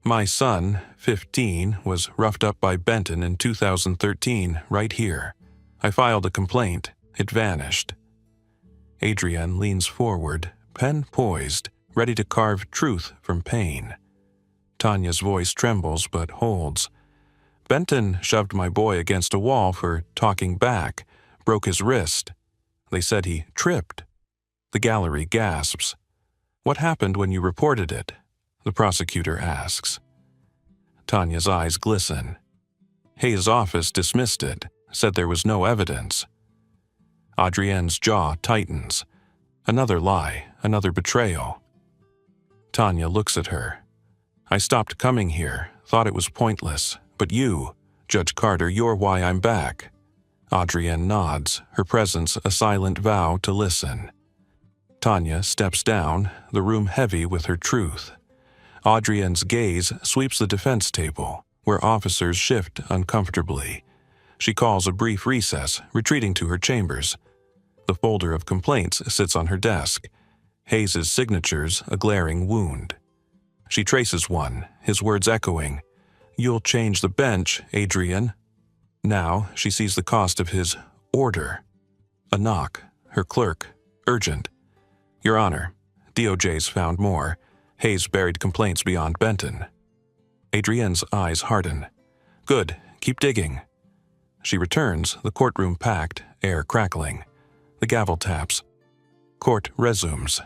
"My son, 15, was roughed up by Benton in 2013, right here. I filed a complaint. It vanished." Adrienne leans forward, pen poised, ready to carve truth from pain. Tanya's voice trembles but holds. "Benton shoved my boy against a wall for talking back, broke his wrist. They said he tripped." The gallery gasps. "What happened when you reported it?" the prosecutor asks. Tanya's eyes glisten. "Hayes' office dismissed it, said there was no evidence." Adrienne's jaw tightens. Another lie, another betrayal. Tanya looks at her. "I stopped coming here, thought it was pointless, but you, Judge Carter, you're why I'm back." Adrienne nods, her presence a silent vow to listen. Tanya steps down, the room heavy with her truth. Adrienne's gaze sweeps the defense table, where officers shift uncomfortably. She calls a brief recess, retreating to her chambers. The folder of complaints sits on her desk. Hayes' signature's a glaring wound. She traces one, his words echoing, "You'll change the bench, Adrienne." Now she sees the cost of his order. A knock, her clerk, urgent. "Your Honor, DOJ's found more. Hayes buried complaints beyond Benton." Adrienne's eyes harden. "Good, keep digging." She returns, the courtroom packed, air crackling. The gavel taps. Court resumes.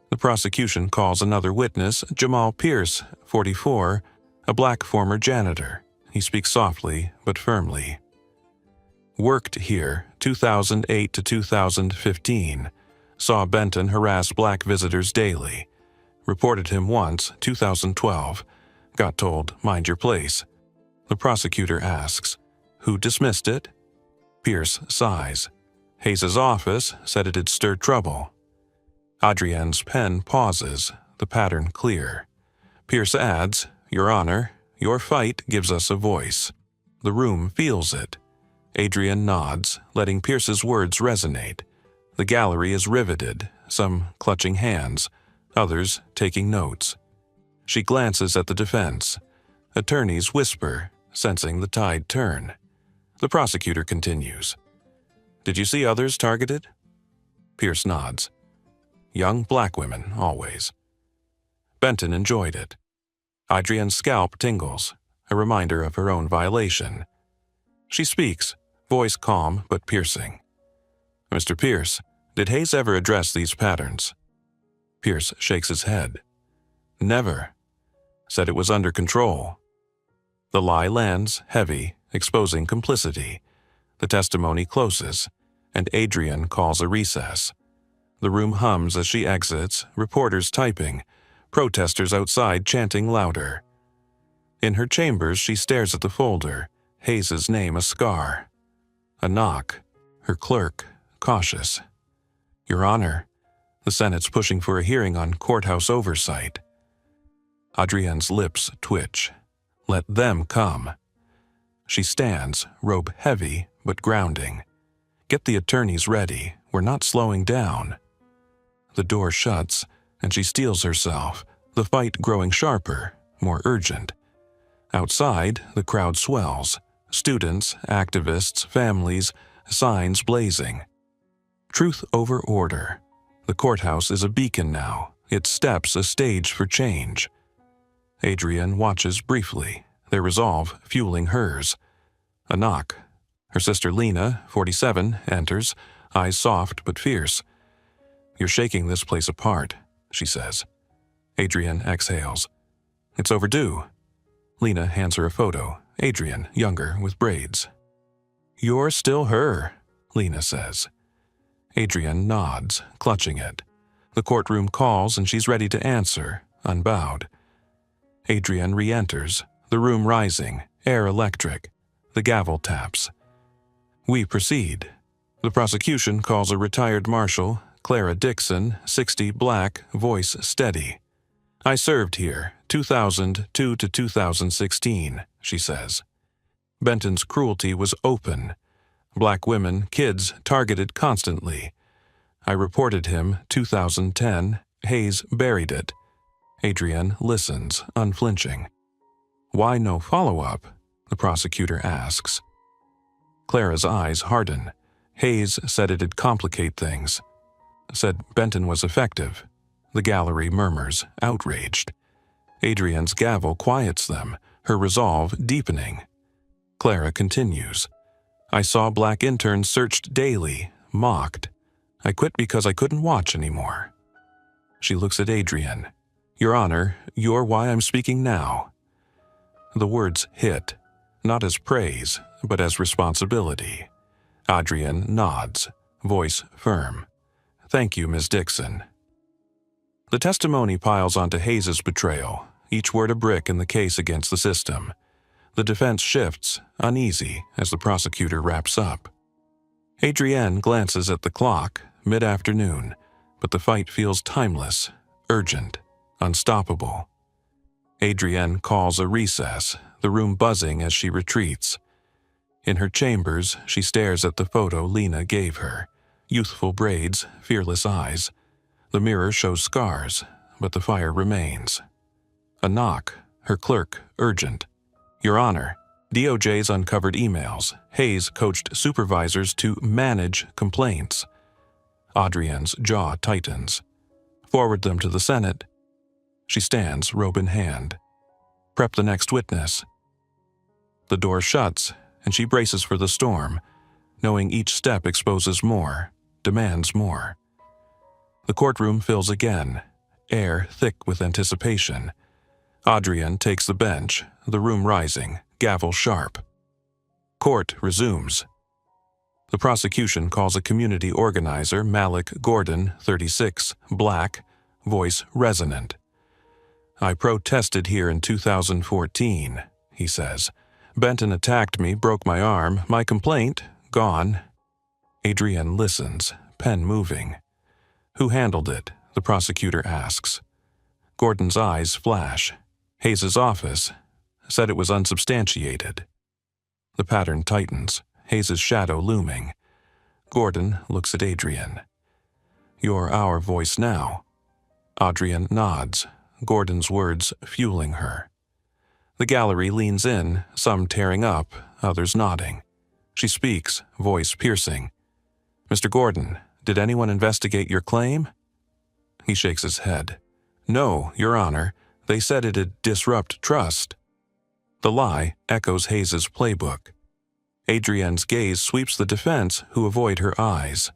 The prosecution calls another witness, Jamal Pierce, 44, a black former janitor. He speaks softly but firmly. "Worked here, 2008 to 2015. Saw Benton harass black visitors daily. Reported him once, 2012. Got told, mind your place." The prosecutor asks, "Who dismissed it?" Pierce sighs. "Hayes' office said it'd stir trouble." Adrienne's pen pauses, the pattern clear. Pierce adds, "Your Honor, your fight gives us a voice." The room feels it. Adrienne nods, letting Pierce's words resonate. The gallery is riveted, some clutching hands, others taking notes. She glances at the defense. Attorneys whisper, sensing the tide turn. The prosecutor continues. Did you see others targeted? Pierce nods. Young black women, always. Benton enjoyed it. Adrienne's scalp tingles, a reminder of her own violation. She speaks, voice calm but piercing. Mr. Pierce, did Hayes ever address these patterns? Pierce shakes his head. Never. Said it was under control. The lie lands, heavy, exposing complicity. The testimony closes, and Adrienne calls a recess. The room hums as she exits, reporters typing, protesters outside chanting louder. In her chambers, she stares at the folder, Hayes's name a scar. A knock. Her clerk, cautious. Your Honor, the Senate's pushing for a hearing on courthouse oversight. Adrienne's lips twitch. Let them come. She stands, robe heavy but grounding. Get the attorneys ready. We're not slowing down. The door shuts, and she steels herself, the fight growing sharper, more urgent. Outside, the crowd swells. Students, activists, families, signs blazing. Truth over order. The courthouse is a beacon now, its steps a stage for change. Adrienne watches briefly, their resolve fueling hers. A knock. Her sister Lena, 47, enters, eyes soft but fierce. You're shaking this place apart, she says. Adrienne exhales. It's overdue. Lena hands her a photo, Adrienne, younger, with braids. You're still her, Lena says. Adrienne nods, clutching it. The courtroom calls and she's ready to answer, unbowed. Adrienne re-enters, the room rising, air electric. The gavel taps. We proceed. The prosecution calls a retired marshal, Clara Dixon, 60, black, voice steady. I served here, 2002 to 2016, she says. Benton's cruelty was open. Black women, kids targeted constantly. I reported him 2010. Hayes buried it. Adrienne listens, unflinching. Why no follow-up? The prosecutor asks. Clara's eyes harden. Hayes said it'd complicate things. Said Benton was effective. The gallery murmurs, outraged. Adrienne's gavel quiets them, her resolve deepening. Clara continues. I saw black interns searched daily, mocked. I quit because I couldn't watch anymore. She looks at Adrienne. Your Honor, you're why I'm speaking now. The words hit, not as praise, but as responsibility. Adrienne nods, voice firm. Thank you, Ms. Dixon. The testimony piles onto Hayes's betrayal, each word a brick in the case against the system. The defense shifts, uneasy, as the prosecutor wraps up. Adrienne glances at the clock, mid-afternoon, but the fight feels timeless, urgent, unstoppable. Adrienne calls a recess, the room buzzing as she retreats. In her chambers, she stares at the photo Lena gave her. Youthful braids, fearless eyes. The mirror shows scars, but the fire remains. A knock, her clerk, urgent. Your Honor, DOJ's uncovered emails. Hayes coached supervisors to manage complaints. Adrienne's jaw tightens. Forward them to the Senate. She stands, robe in hand. Prep the next witness. The door shuts, and she braces for the storm, knowing each step exposes more, demands more. The courtroom fills again, air thick with anticipation. Adrienne takes the bench, the room rising, gavel sharp. Court resumes. The prosecution calls a community organizer, Malik Gordon, 36, black, voice resonant. I protested here in 2014, he says. Benton attacked me, broke my arm. My complaint, gone. Adrienne listens, pen moving. Who handled it? The prosecutor asks. Gordon's eyes flash. Hayes's office said it was unsubstantiated. The pattern tightens, Hayes's shadow looming. Gordon looks at Adrienne. You're our voice now. Adrienne nods, Gordon's words fueling her. The gallery leans in, some tearing up, others nodding. She speaks, voice piercing. "Mr. Gordon, did anyone investigate your claim?" He shakes his head. "No, Your Honor. They said it'd disrupt trust." The lie echoes Hayes's playbook. Adrienne's gaze sweeps the defense, who avoid her eyes.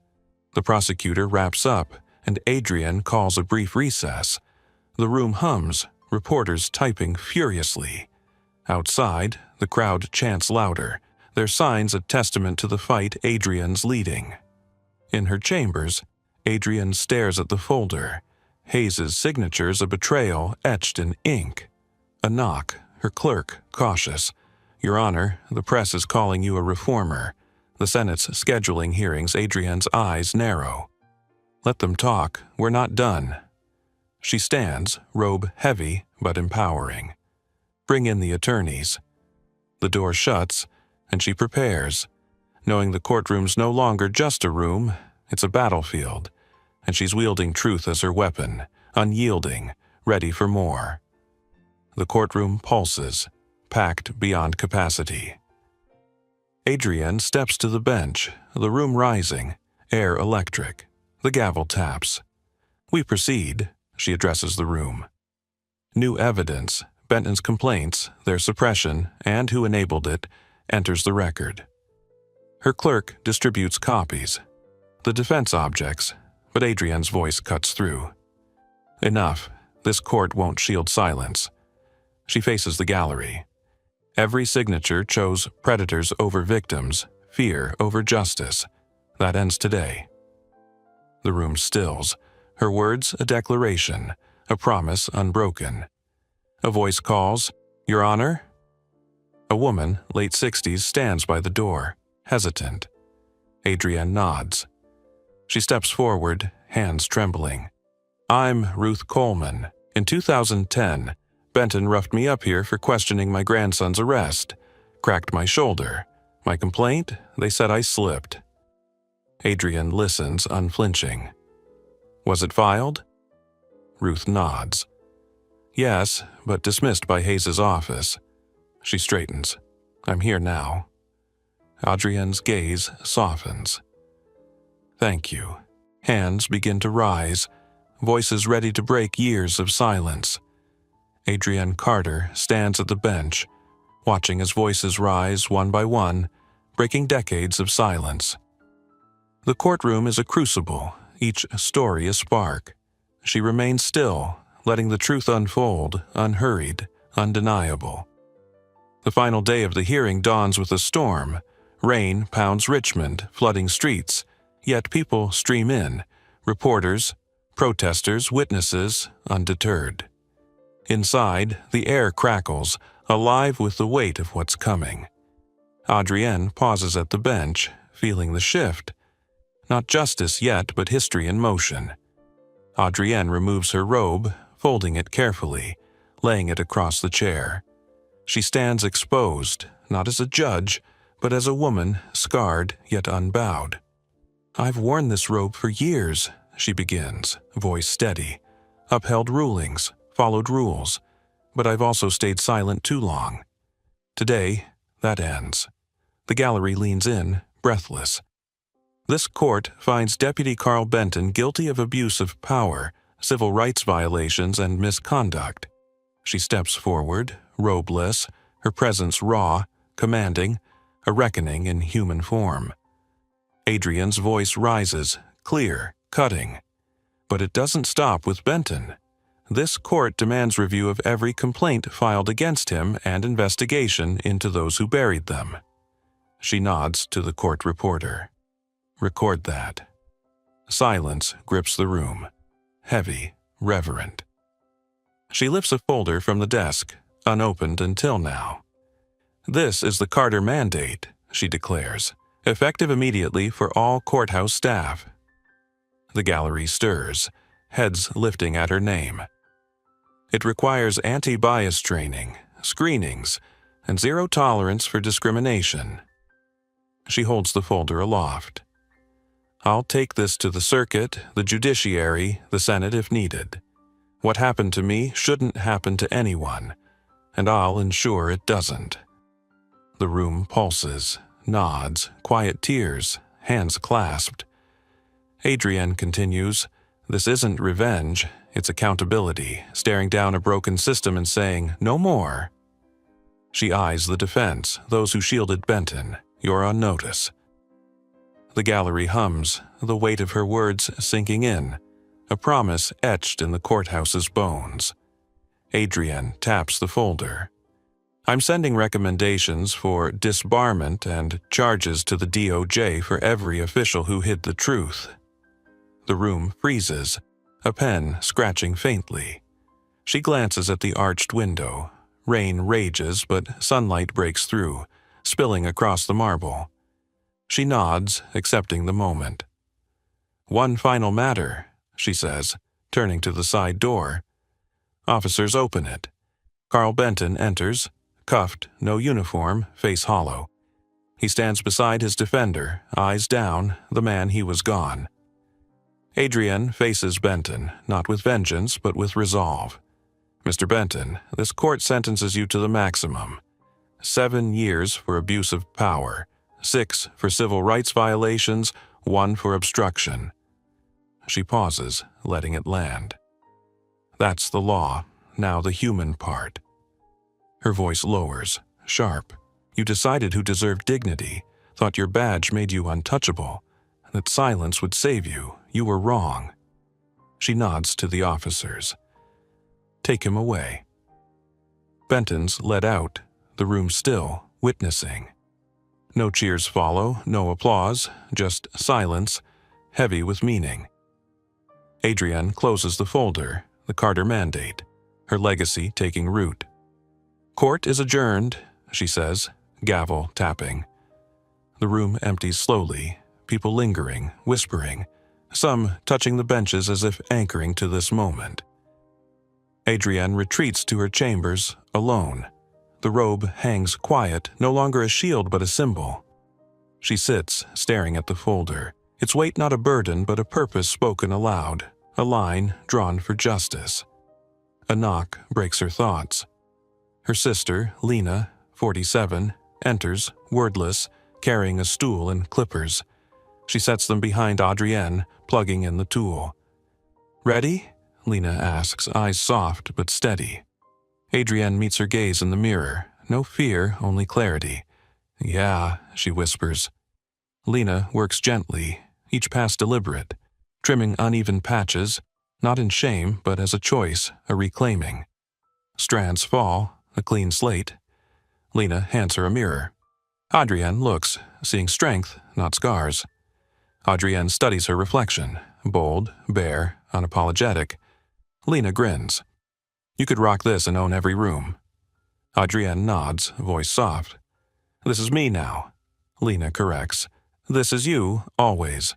The prosecutor wraps up, and Adrienne calls a brief recess. The room hums, reporters typing furiously. Outside, the crowd chants louder, their signs a testament to the fight Adrienne's leading. In her chambers, Adrienne stares at the folder. Hayes's signature's a betrayal etched in ink. A knock, her clerk, cautious. "Your Honor, the press is calling you a reformer." The Senate's scheduling hearings. Adrienne's eyes narrow. "Let them talk. We're not done." She stands, robe heavy but empowering. "Bring in the attorneys." The door shuts, and she prepares. Knowing the courtroom's no longer just a room, it's a battlefield, and she's wielding truth as her weapon, unyielding, ready for more. The courtroom pulses, packed beyond capacity. Adrienne steps to the bench, the room rising, air electric. The gavel taps. "We proceed," she addresses the room. New evidence, Benton's complaints, their suppression, and who enabled it, enters the record. Her clerk distributes copies. The defense objects, but Adrienne's voice cuts through. "Enough. This court won't shield silence." She faces the gallery. Every signature chose predators over victims, fear over justice. That ends today. The room stills, her words a declaration, a promise unbroken. A voice calls, "Your Honor?" A woman, late 60s, stands by the door, hesitant. Adrienne nods. She steps forward, hands trembling. "I'm Ruth Coleman. In 2010, Benton roughed me up here for questioning my grandson's arrest. Cracked my shoulder. My complaint? They said I slipped." Adrienne listens, unflinching. "Was it filed?" Ruth nods. "Yes, but dismissed by Hayes's office." She straightens. "I'm here now." Adrienne's gaze softens. "Thank you." Hands begin to rise, voices ready to break years of silence. Adrienne Carter stands at the bench, watching as voices rise one by one, breaking decades of silence. The courtroom is a crucible, each story a spark. She remains still, letting the truth unfold, unhurried, undeniable. The final day of the hearing dawns with a storm. Rain pounds Richmond, flooding streets, yet people stream in, reporters, protesters, witnesses, undeterred. Inside, the air crackles, alive with the weight of what's coming. Adrienne pauses at the bench, feeling the shift. Not justice yet, but history in motion. Adrienne removes her robe, folding it carefully, laying it across the chair. She stands exposed, not as a judge, but as a woman, scarred yet unbowed. "I've worn this robe for years," she begins, voice steady. "Upheld rulings, followed rules, but I've also stayed silent too long. Today, that ends." The gallery leans in, breathless. This court finds Deputy Carl Benton guilty of abuse of power, civil rights violations, and misconduct. She steps forward, robeless, her presence raw, commanding, a reckoning in human form. Adrienne's voice rises, clear, cutting. But it doesn't stop with Benton. This court demands review of every complaint filed against him and investigation into those who buried them. She nods to the court reporter. "Record that." Silence grips the room, heavy, reverent. She lifts a folder from the desk, unopened until now. "This is the Carter Mandate," she declares, "effective immediately for all courthouse staff." The gallery stirs, heads lifting at her name. It requires anti-bias training, screenings, and zero tolerance for discrimination. She holds the folder aloft. "I'll take this to the circuit, the judiciary, the Senate if needed. What happened to me shouldn't happen to anyone, and I'll ensure it doesn't." The room pulses, nods, quiet tears, hands clasped. Adrienne continues, "This isn't revenge, it's accountability, staring down a broken system and saying, 'No more.'" She eyes the defense, those who shielded Benton. "You're on notice." The gallery hums, the weight of her words sinking in, a promise etched in the courthouse's bones. Adrienne taps the folder. "I'm sending recommendations for disbarment and charges to the DOJ for every official who hid the truth." The room freezes, a pen scratching faintly. She glances at the arched window. Rain rages, but sunlight breaks through, spilling across the marble. She nods, accepting the moment. "One final matter," she says, turning to the side door. Officers open it. Carl Benton enters, cuffed, no uniform, face hollow. He stands beside his defender, eyes down, the man he was gone. Adrienne faces Benton, not with vengeance, but with resolve. "Mr. Benton, this court sentences you to the maximum. 7 years for abuse of power, 6 for civil rights violations, 1 for obstruction." She pauses, letting it land. "That's the law, now the human part." Her voice lowers, sharp. "You decided who deserved dignity, thought your badge made you untouchable, that silence would save you. You were wrong." She nods to the officers. "Take him away." Benton's led out, the room still, witnessing. No cheers follow, no applause, just silence, heavy with meaning. Adrienne closes the folder, the Carter mandate, her legacy taking root. "Court is adjourned," she says, gavel tapping. The room empties slowly, people lingering, whispering, some touching the benches as if anchoring to this moment. Adrienne retreats to her chambers, alone. The robe hangs quiet, no longer a shield but a symbol. She sits, staring at the folder, its weight not a burden but a purpose spoken aloud, a line drawn for justice. A knock breaks her thoughts. Her sister, Lena, 47, enters, wordless, carrying a stool and clippers. She sets them behind Adrienne, plugging in the tool. "Ready?" Lena asks, eyes soft but steady. Adrienne meets her gaze in the mirror, no fear, only clarity. "Yeah," she whispers. Lena works gently, each pass deliberate, trimming uneven patches, not in shame but as a choice, a reclaiming. Strands fall, a clean slate. Lena hands her a mirror. Adrienne looks, seeing strength, not scars. Adrienne studies her reflection, bold, bare, unapologetic. Lena grins. "You could rock this and own every room." Adrienne nods, voice soft. "This is me now." Lena corrects. "This is you, always."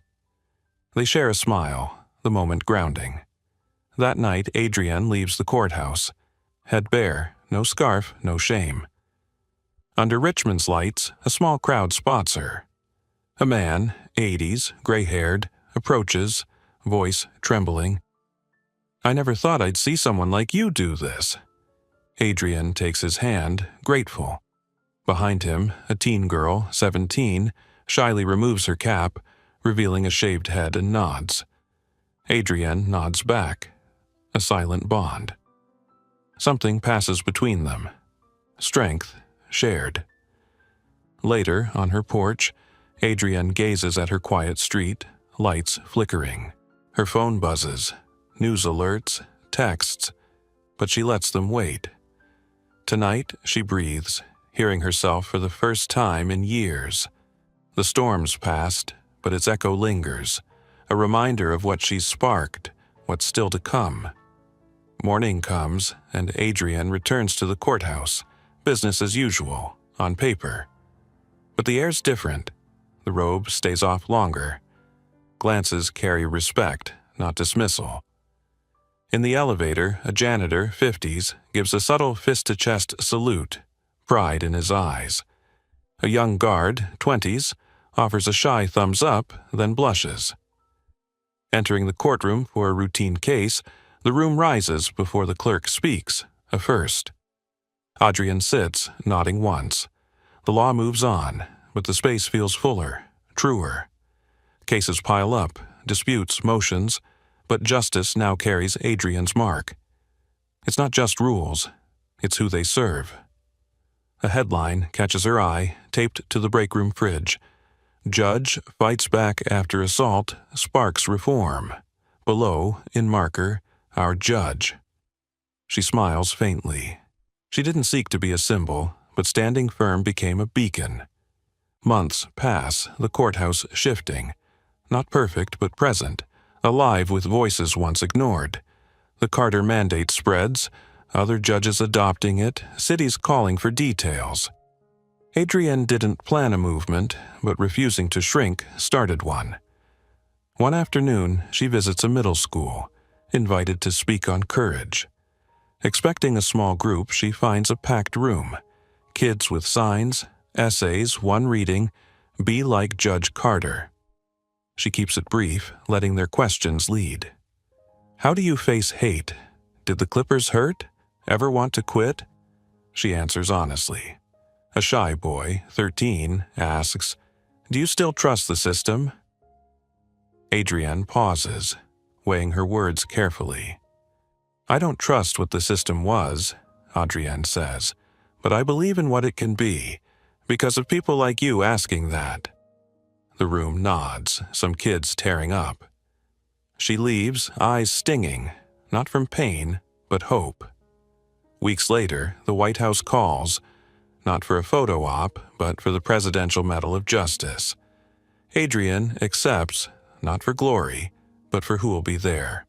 They share a smile, the moment grounding. That night, Adrienne leaves the courthouse. Head bare, no scarf, no shame. Under Richmond's lights, a small crowd spots her. A man, 80s, gray-haired, approaches, voice trembling. "I never thought I'd see someone like you do this." Adrienne takes his hand, grateful. Behind him, a teen girl, 17, shyly removes her cap, revealing a shaved head and nods. Adrienne nods back. A silent bond. Something passes between them. Strength, shared. Later, on her porch, Adrienne gazes at her quiet street, lights flickering. Her phone buzzes. News alerts, texts, but she lets them wait. Tonight, she breathes, hearing herself for the first time in years. The storm's passed, but its echo lingers, a reminder of what she's sparked, what's still to come. Morning comes, and Adrienne returns to the courthouse, business as usual, on paper. But the air's different. The robe stays off longer. Glances carry respect, not dismissal. In the elevator, a janitor, 50s, gives a subtle fist-to-chest salute, pride in his eyes. A young guard, 20s, offers a shy thumbs up, then blushes. Entering the courtroom for a routine case, the room rises before the clerk speaks, a first. Adrienne sits, nodding once. The law moves on, but the space feels fuller, truer. Cases pile up, disputes, motions, but justice now carries Adrian's mark. It's not just rules, it's who they serve. A headline catches her eye, taped to the break-room fridge. Judge fights back after assault, sparks reform. Below, in marker, our judge. She smiles faintly. She didn't seek to be a symbol, but standing firm became a beacon. Months pass, the courthouse shifting. Not perfect, but present, alive with voices once ignored. The Carter mandate spreads, other judges adopting it, cities calling for details. Adrienne didn't plan a movement, but refusing to shrink started one. One afternoon, she visits a middle school, invited to speak on courage. Expecting a small group, she finds a packed room. Kids with signs, essays, one reading, "Be like Judge Carter." She keeps it brief, letting their questions lead. How do you face hate? Did the Clippers hurt? Ever want to quit? She answers honestly. A shy boy, 13, asks, "Do you still trust the system?" Adrienne pauses, weighing her words carefully. "I don't trust what the system was," Adrienne says, "but I believe in what it can be, because of people like you asking that." The room nods, some kids tearing up. She leaves, eyes stinging, not from pain, but hope. Weeks later, the White House calls, not for a photo op, but for the Presidential Medal of Justice. Adrienne accepts, not for glory, but for who will be there.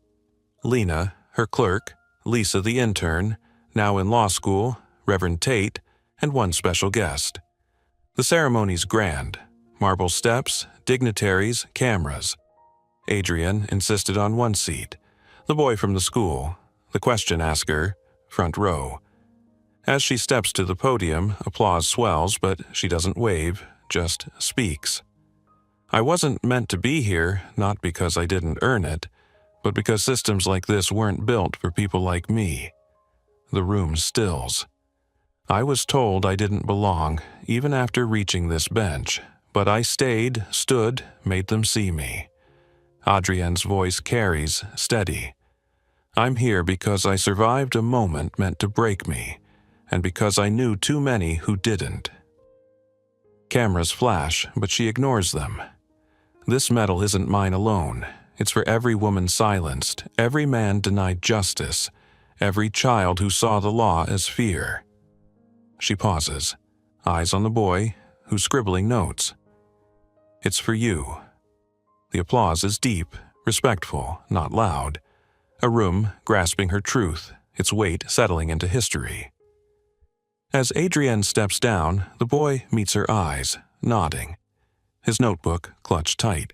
Lena, her clerk, Lisa the intern, now in law school, Reverend Tate, and one special guest. The ceremony's grand. Marble steps, dignitaries, cameras. Adrienne insisted on one seat. The boy from the school, the question asker, front row. As she steps to the podium, applause swells, but she doesn't wave, just speaks. "I wasn't meant to be here, not because I didn't earn it, but because systems like this weren't built for people like me." The room stills. "I was told I didn't belong, even after reaching this bench, but I stayed, stood, made them see me." Adrienne's voice carries, steady. "I'm here because I survived a moment meant to break me, and because I knew too many who didn't." Cameras flash, but she ignores them. "This medal isn't mine alone. It's for every woman silenced, every man denied justice, every child who saw the law as fear." She pauses, eyes on the boy, who's scribbling notes. "It's for you." The applause is deep, respectful, not loud. A room grasping her truth, its weight settling into history. As Adrienne steps down, the boy meets her eyes, nodding, his notebook clutched tight.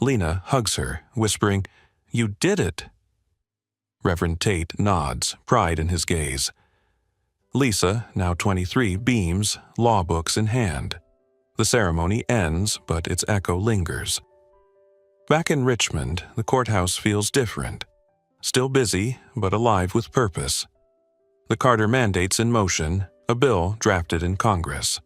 Lena hugs her, whispering, "You did it!" Reverend Tate nods, pride in his gaze. Lisa, now 23, beams, law books in hand. The ceremony ends, but its echo lingers. Back in Richmond, the courthouse feels different. Still busy, but alive with purpose. The Carter mandate's in motion, a bill drafted in Congress.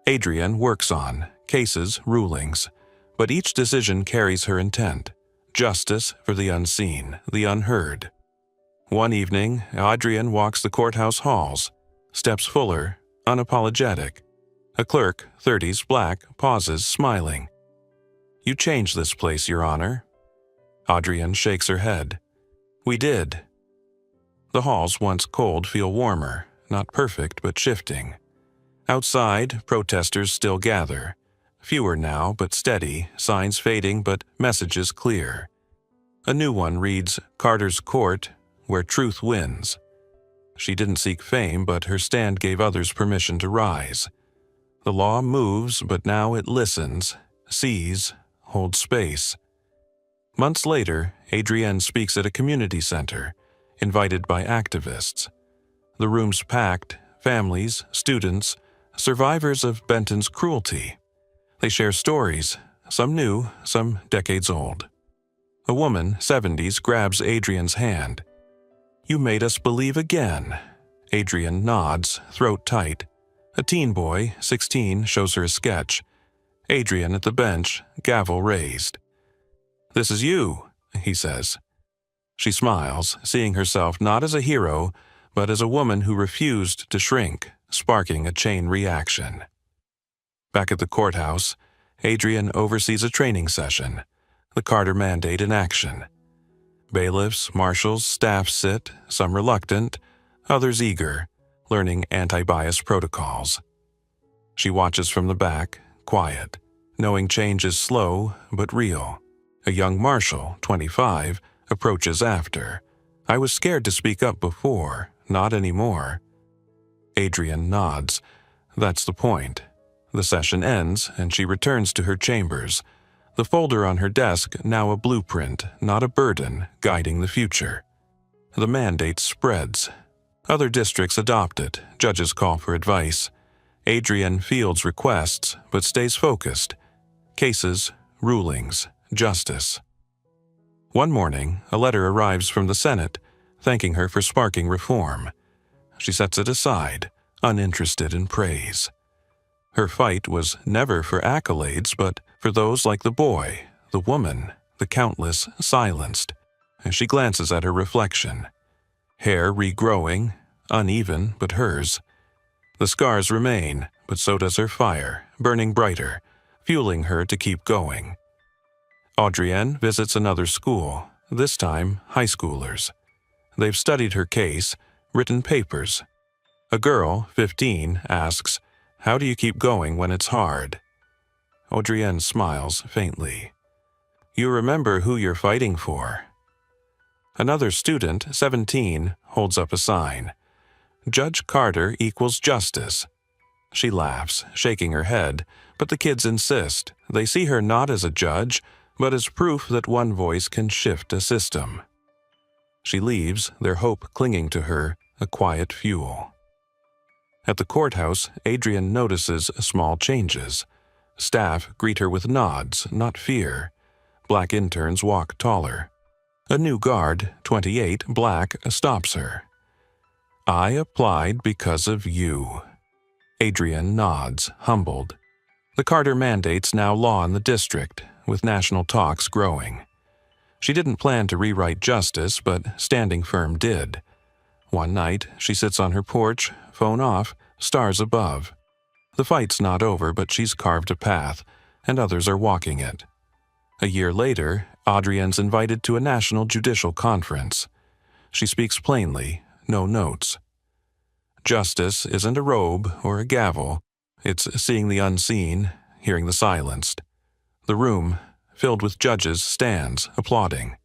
Adrienne works on cases, rulings, but each decision carries her intent. Justice for the unseen, the unheard. One evening, Adrienne walks the courthouse halls, steps fuller, unapologetic. A clerk, 30s, black, pauses, smiling. "You changed this place, Your Honor." Adrienne shakes her head. "We did." The halls, once cold, feel warmer, not perfect, but shifting. Outside, protesters still gather. Fewer now, but steady, signs fading, but messages clear. A new one reads, "Carter's Court, where truth wins." She didn't seek fame, but her stand gave others permission to rise. The law moves, but now it listens, sees, holds space. Months later, Adrienne speaks at a community center, invited by activists. The room's packed, families, students, survivors of Benton's cruelty. They share stories, some new, some decades old. A woman, 70s, grabs Adrienne's hand. "You made us believe again." Adrienne nods, throat tight. A teen boy, 16, shows her a sketch. Adrian at the bench, gavel raised. "This is you," he says. She smiles, seeing herself not as a hero, but as a woman who refused to shrink, sparking a chain reaction. Back at the courthouse, Adrian oversees a training session, the Carter Mandate in action. Bailiffs, marshals, staff sit, some reluctant, others eager, learning anti-bias protocols. She watches from the back, quiet, knowing change is slow but real. A young marshal, 25, approaches after. "I was scared to speak up before, not anymore." Adrian nods. That's the point. The session ends, and she returns to her chambers. The folder on her desk now a blueprint, not a burden, guiding the future. The mandate spreads. Other districts adopt it, judges call for advice. Adrian fields requests, but stays focused. Cases, rulings, justice. One morning, a letter arrives from the Senate, thanking her for sparking reform. She sets it aside, uninterested in praise. Her fight was never for accolades, but for those like the boy, the woman, the countless silenced. She glances at her reflection. Hair regrowing, uneven but hers. The scars remain, but so does her fire, burning brighter, fueling her to keep going. Adrienne visits another school, this time high schoolers. They've studied her case, written papers. A girl, 15, asks, "How do you keep going when it's hard?" Adrienne smiles faintly. "You remember who you're fighting for." Another student, 17, holds up a sign. "Judge Carter equals justice." She laughs, shaking her head, but the kids insist. They see her not as a judge, but as proof that one voice can shift a system. She leaves, their hope clinging to her, a quiet fuel. At the courthouse, Adrian notices small changes. Staff greet her with nods, not fear. Black interns walk taller. A new guard, 28, black, stops her. "I applied because of you." Adrian nods, humbled. The Carter Mandate's now law in the district, with national talks growing. She didn't plan to rewrite justice, but Standing Firm did. One night, she sits on her porch, phone off, stars above. The fight's not over, but she's carved a path, and others are walking it. A year later, Adrienne's invited to a national judicial conference. She speaks plainly, no notes. Justice isn't a robe or a gavel. It's seeing the unseen, hearing the silenced. The room, filled with judges, stands, applauding.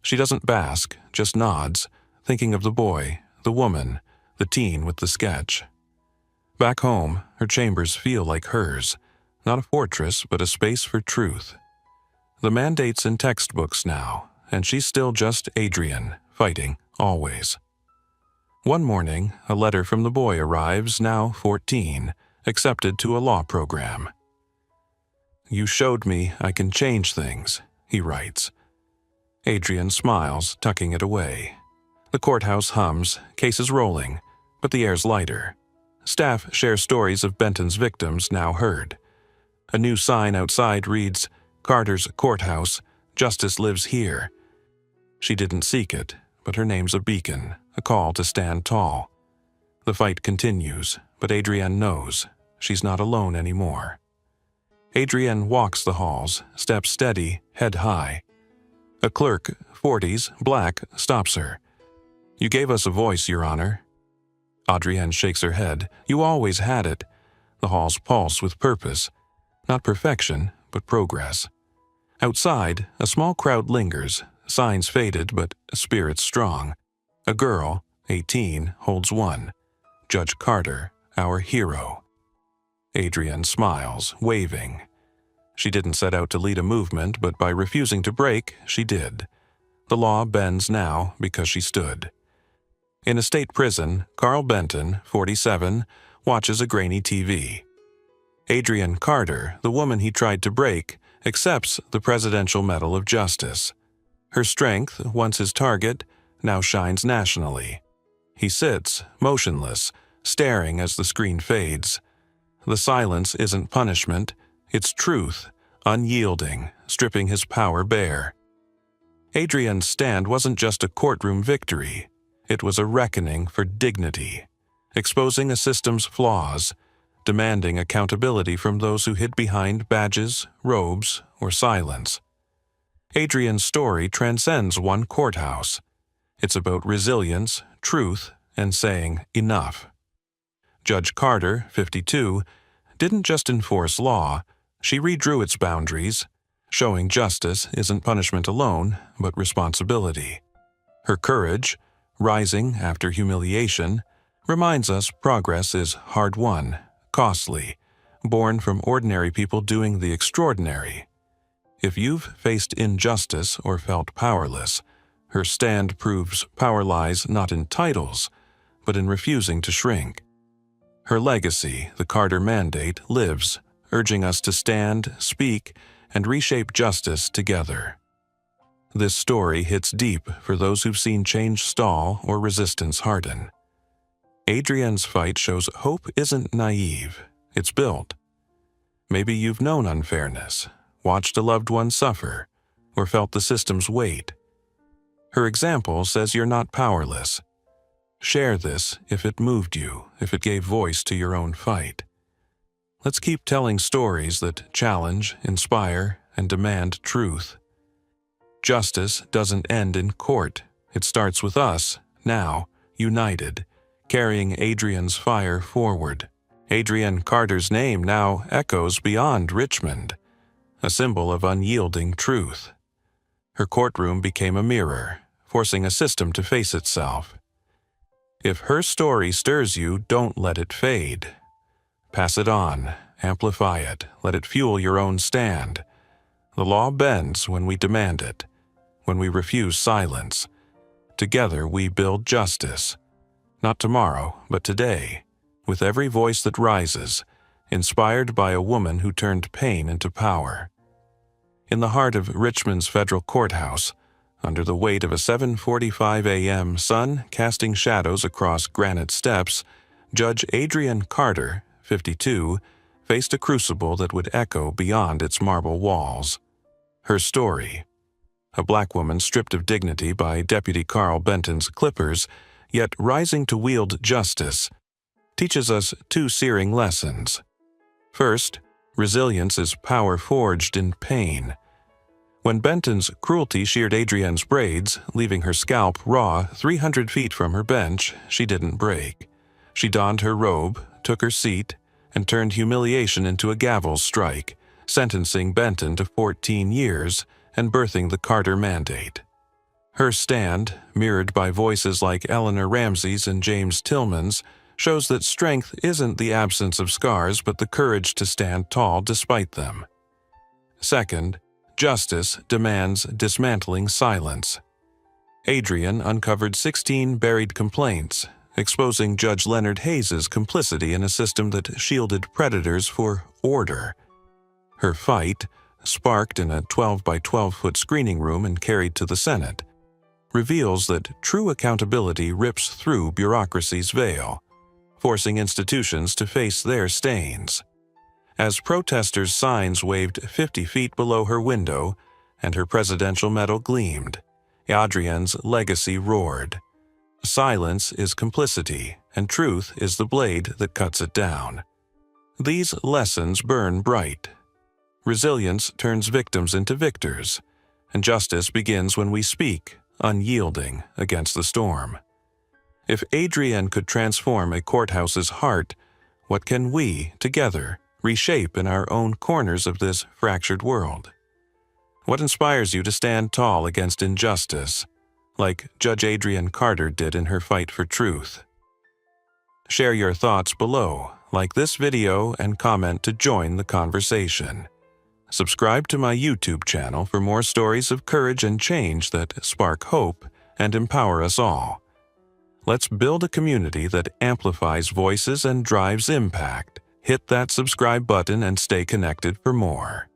She doesn't bask, just nods, thinking of the boy, the woman, the teen with the sketch. Back home, her chambers feel like hers, not a fortress, but a space for truth. The mandate's in textbooks now, and she's still just Adrian, fighting, always. One morning, a letter from the boy arrives, now 14, accepted to a law program. "You showed me I can change things," he writes. Adrian smiles, tucking it away. The courthouse hums, cases rolling, but the air's lighter. Staff share stories of Benton's victims now heard. A new sign outside reads, "Carter's Courthouse, Justice Lives Here." She didn't seek it, but her name's a beacon, a call to stand tall. The fight continues, but Adrienne knows she's not alone anymore. Adrienne walks the halls, steps steady, head high. A clerk, 40s, black, stops her. "You gave us a voice, Your Honor." Adrienne shakes her head. "You always had it." The halls pulse with purpose. Not perfection, but progress. Outside, a small crowd lingers, signs faded but spirits strong. A girl, 18, holds one. Judge Carter, our hero. Adrienne smiles, waving. She didn't set out to lead a movement, but by refusing to break, she did. The law bends now because she stood. In a state prison, Carl Benton, 47, watches a grainy TV. Adrienne Carter, the woman he tried to break, accepts the Presidential Medal of Justice. Her strength, once his target, now shines nationally. He sits, motionless, staring as the screen fades. The silence isn't punishment, it's truth, unyielding, stripping his power bare. Adrian's stand wasn't just a courtroom victory. It was a reckoning for dignity, exposing a system's flaws, demanding accountability from those who hid behind badges, robes, or silence. Adrian's story transcends one courthouse. It's about resilience, truth, and saying enough. Judge Carter, 52, didn't just enforce law, she redrew its boundaries, showing justice isn't punishment alone, but responsibility. Her courage, rising after humiliation, reminds us progress is hard-won, costly, born from ordinary people doing the extraordinary. If you've faced injustice or felt powerless, her stand proves power lies not in titles, but in refusing to shrink. Her legacy, the Carter Mandate, lives, urging us to stand, speak, and reshape justice together. This story hits deep for those who've seen change stall or resistance harden. Adrian's fight shows hope isn't naive, it's built. Maybe you've known unfairness, watched a loved one suffer, or felt the system's weight. Her example says you're not powerless. Share this if it moved you, if it gave voice to your own fight. Let's keep telling stories that challenge, inspire, and demand truth. Justice doesn't end in court. It starts with us, now, united, carrying Adrian's fire forward. Adrian Carter's name now echoes beyond Richmond, a symbol of unyielding truth. Her courtroom became a mirror, forcing a system to face itself. If her story stirs you, don't let it fade. Pass it on, amplify it, let it fuel your own stand. The law bends when we demand it, when we refuse silence. Together we build justice. Not tomorrow, but today, with every voice that rises, inspired by a woman who turned pain into power. In the heart of Richmond's federal courthouse, under the weight of a 7:45 a.m. sun casting shadows across granite steps, Judge Adrian Carter, 52, faced a crucible that would echo beyond its marble walls. Her story: a black woman stripped of dignity by Deputy Carl Benton's clippers, yet rising to wield justice, teaches us two searing lessons. First, resilience is power forged in pain. When Benton's cruelty sheared Adrian's braids, leaving her scalp raw 300 feet from her bench, she didn't break. She donned her robe, took her seat, and turned humiliation into a gavel strike, sentencing Benton to 14 years and birthing the Carter Mandate. Her stand, mirrored by voices like Eleanor Ramsey's and James Tillman's, shows that strength isn't the absence of scars but the courage to stand tall despite them. Second, justice demands dismantling silence. Adrian uncovered 16 buried complaints, exposing Judge Leonard Hayes's complicity in a system that shielded predators for order. Her fight, sparked in a 12 by 12-foot screening room and carried to the Senate, reveals that true accountability rips through bureaucracy's veil, forcing institutions to face their stains. As protesters' signs waved 50 feet below her window and her presidential medal gleamed, Adrian's legacy roared. Silence is complicity, and truth is the blade that cuts it down. These lessons burn bright. Resilience turns victims into victors, and justice begins when we speak, unyielding, against the storm. If Adrian could transform a courthouse's heart, what can we, together, reshape in our own corners of this fractured world? What inspires you to stand tall against injustice, like Judge Adrian Carter did in her fight for truth? Share your thoughts below, like this video, and comment to join the conversation. Subscribe to my YouTube channel for more stories of courage and change that spark hope and empower us all. Let's build a community that amplifies voices and drives impact. Hit that subscribe button and stay connected for more.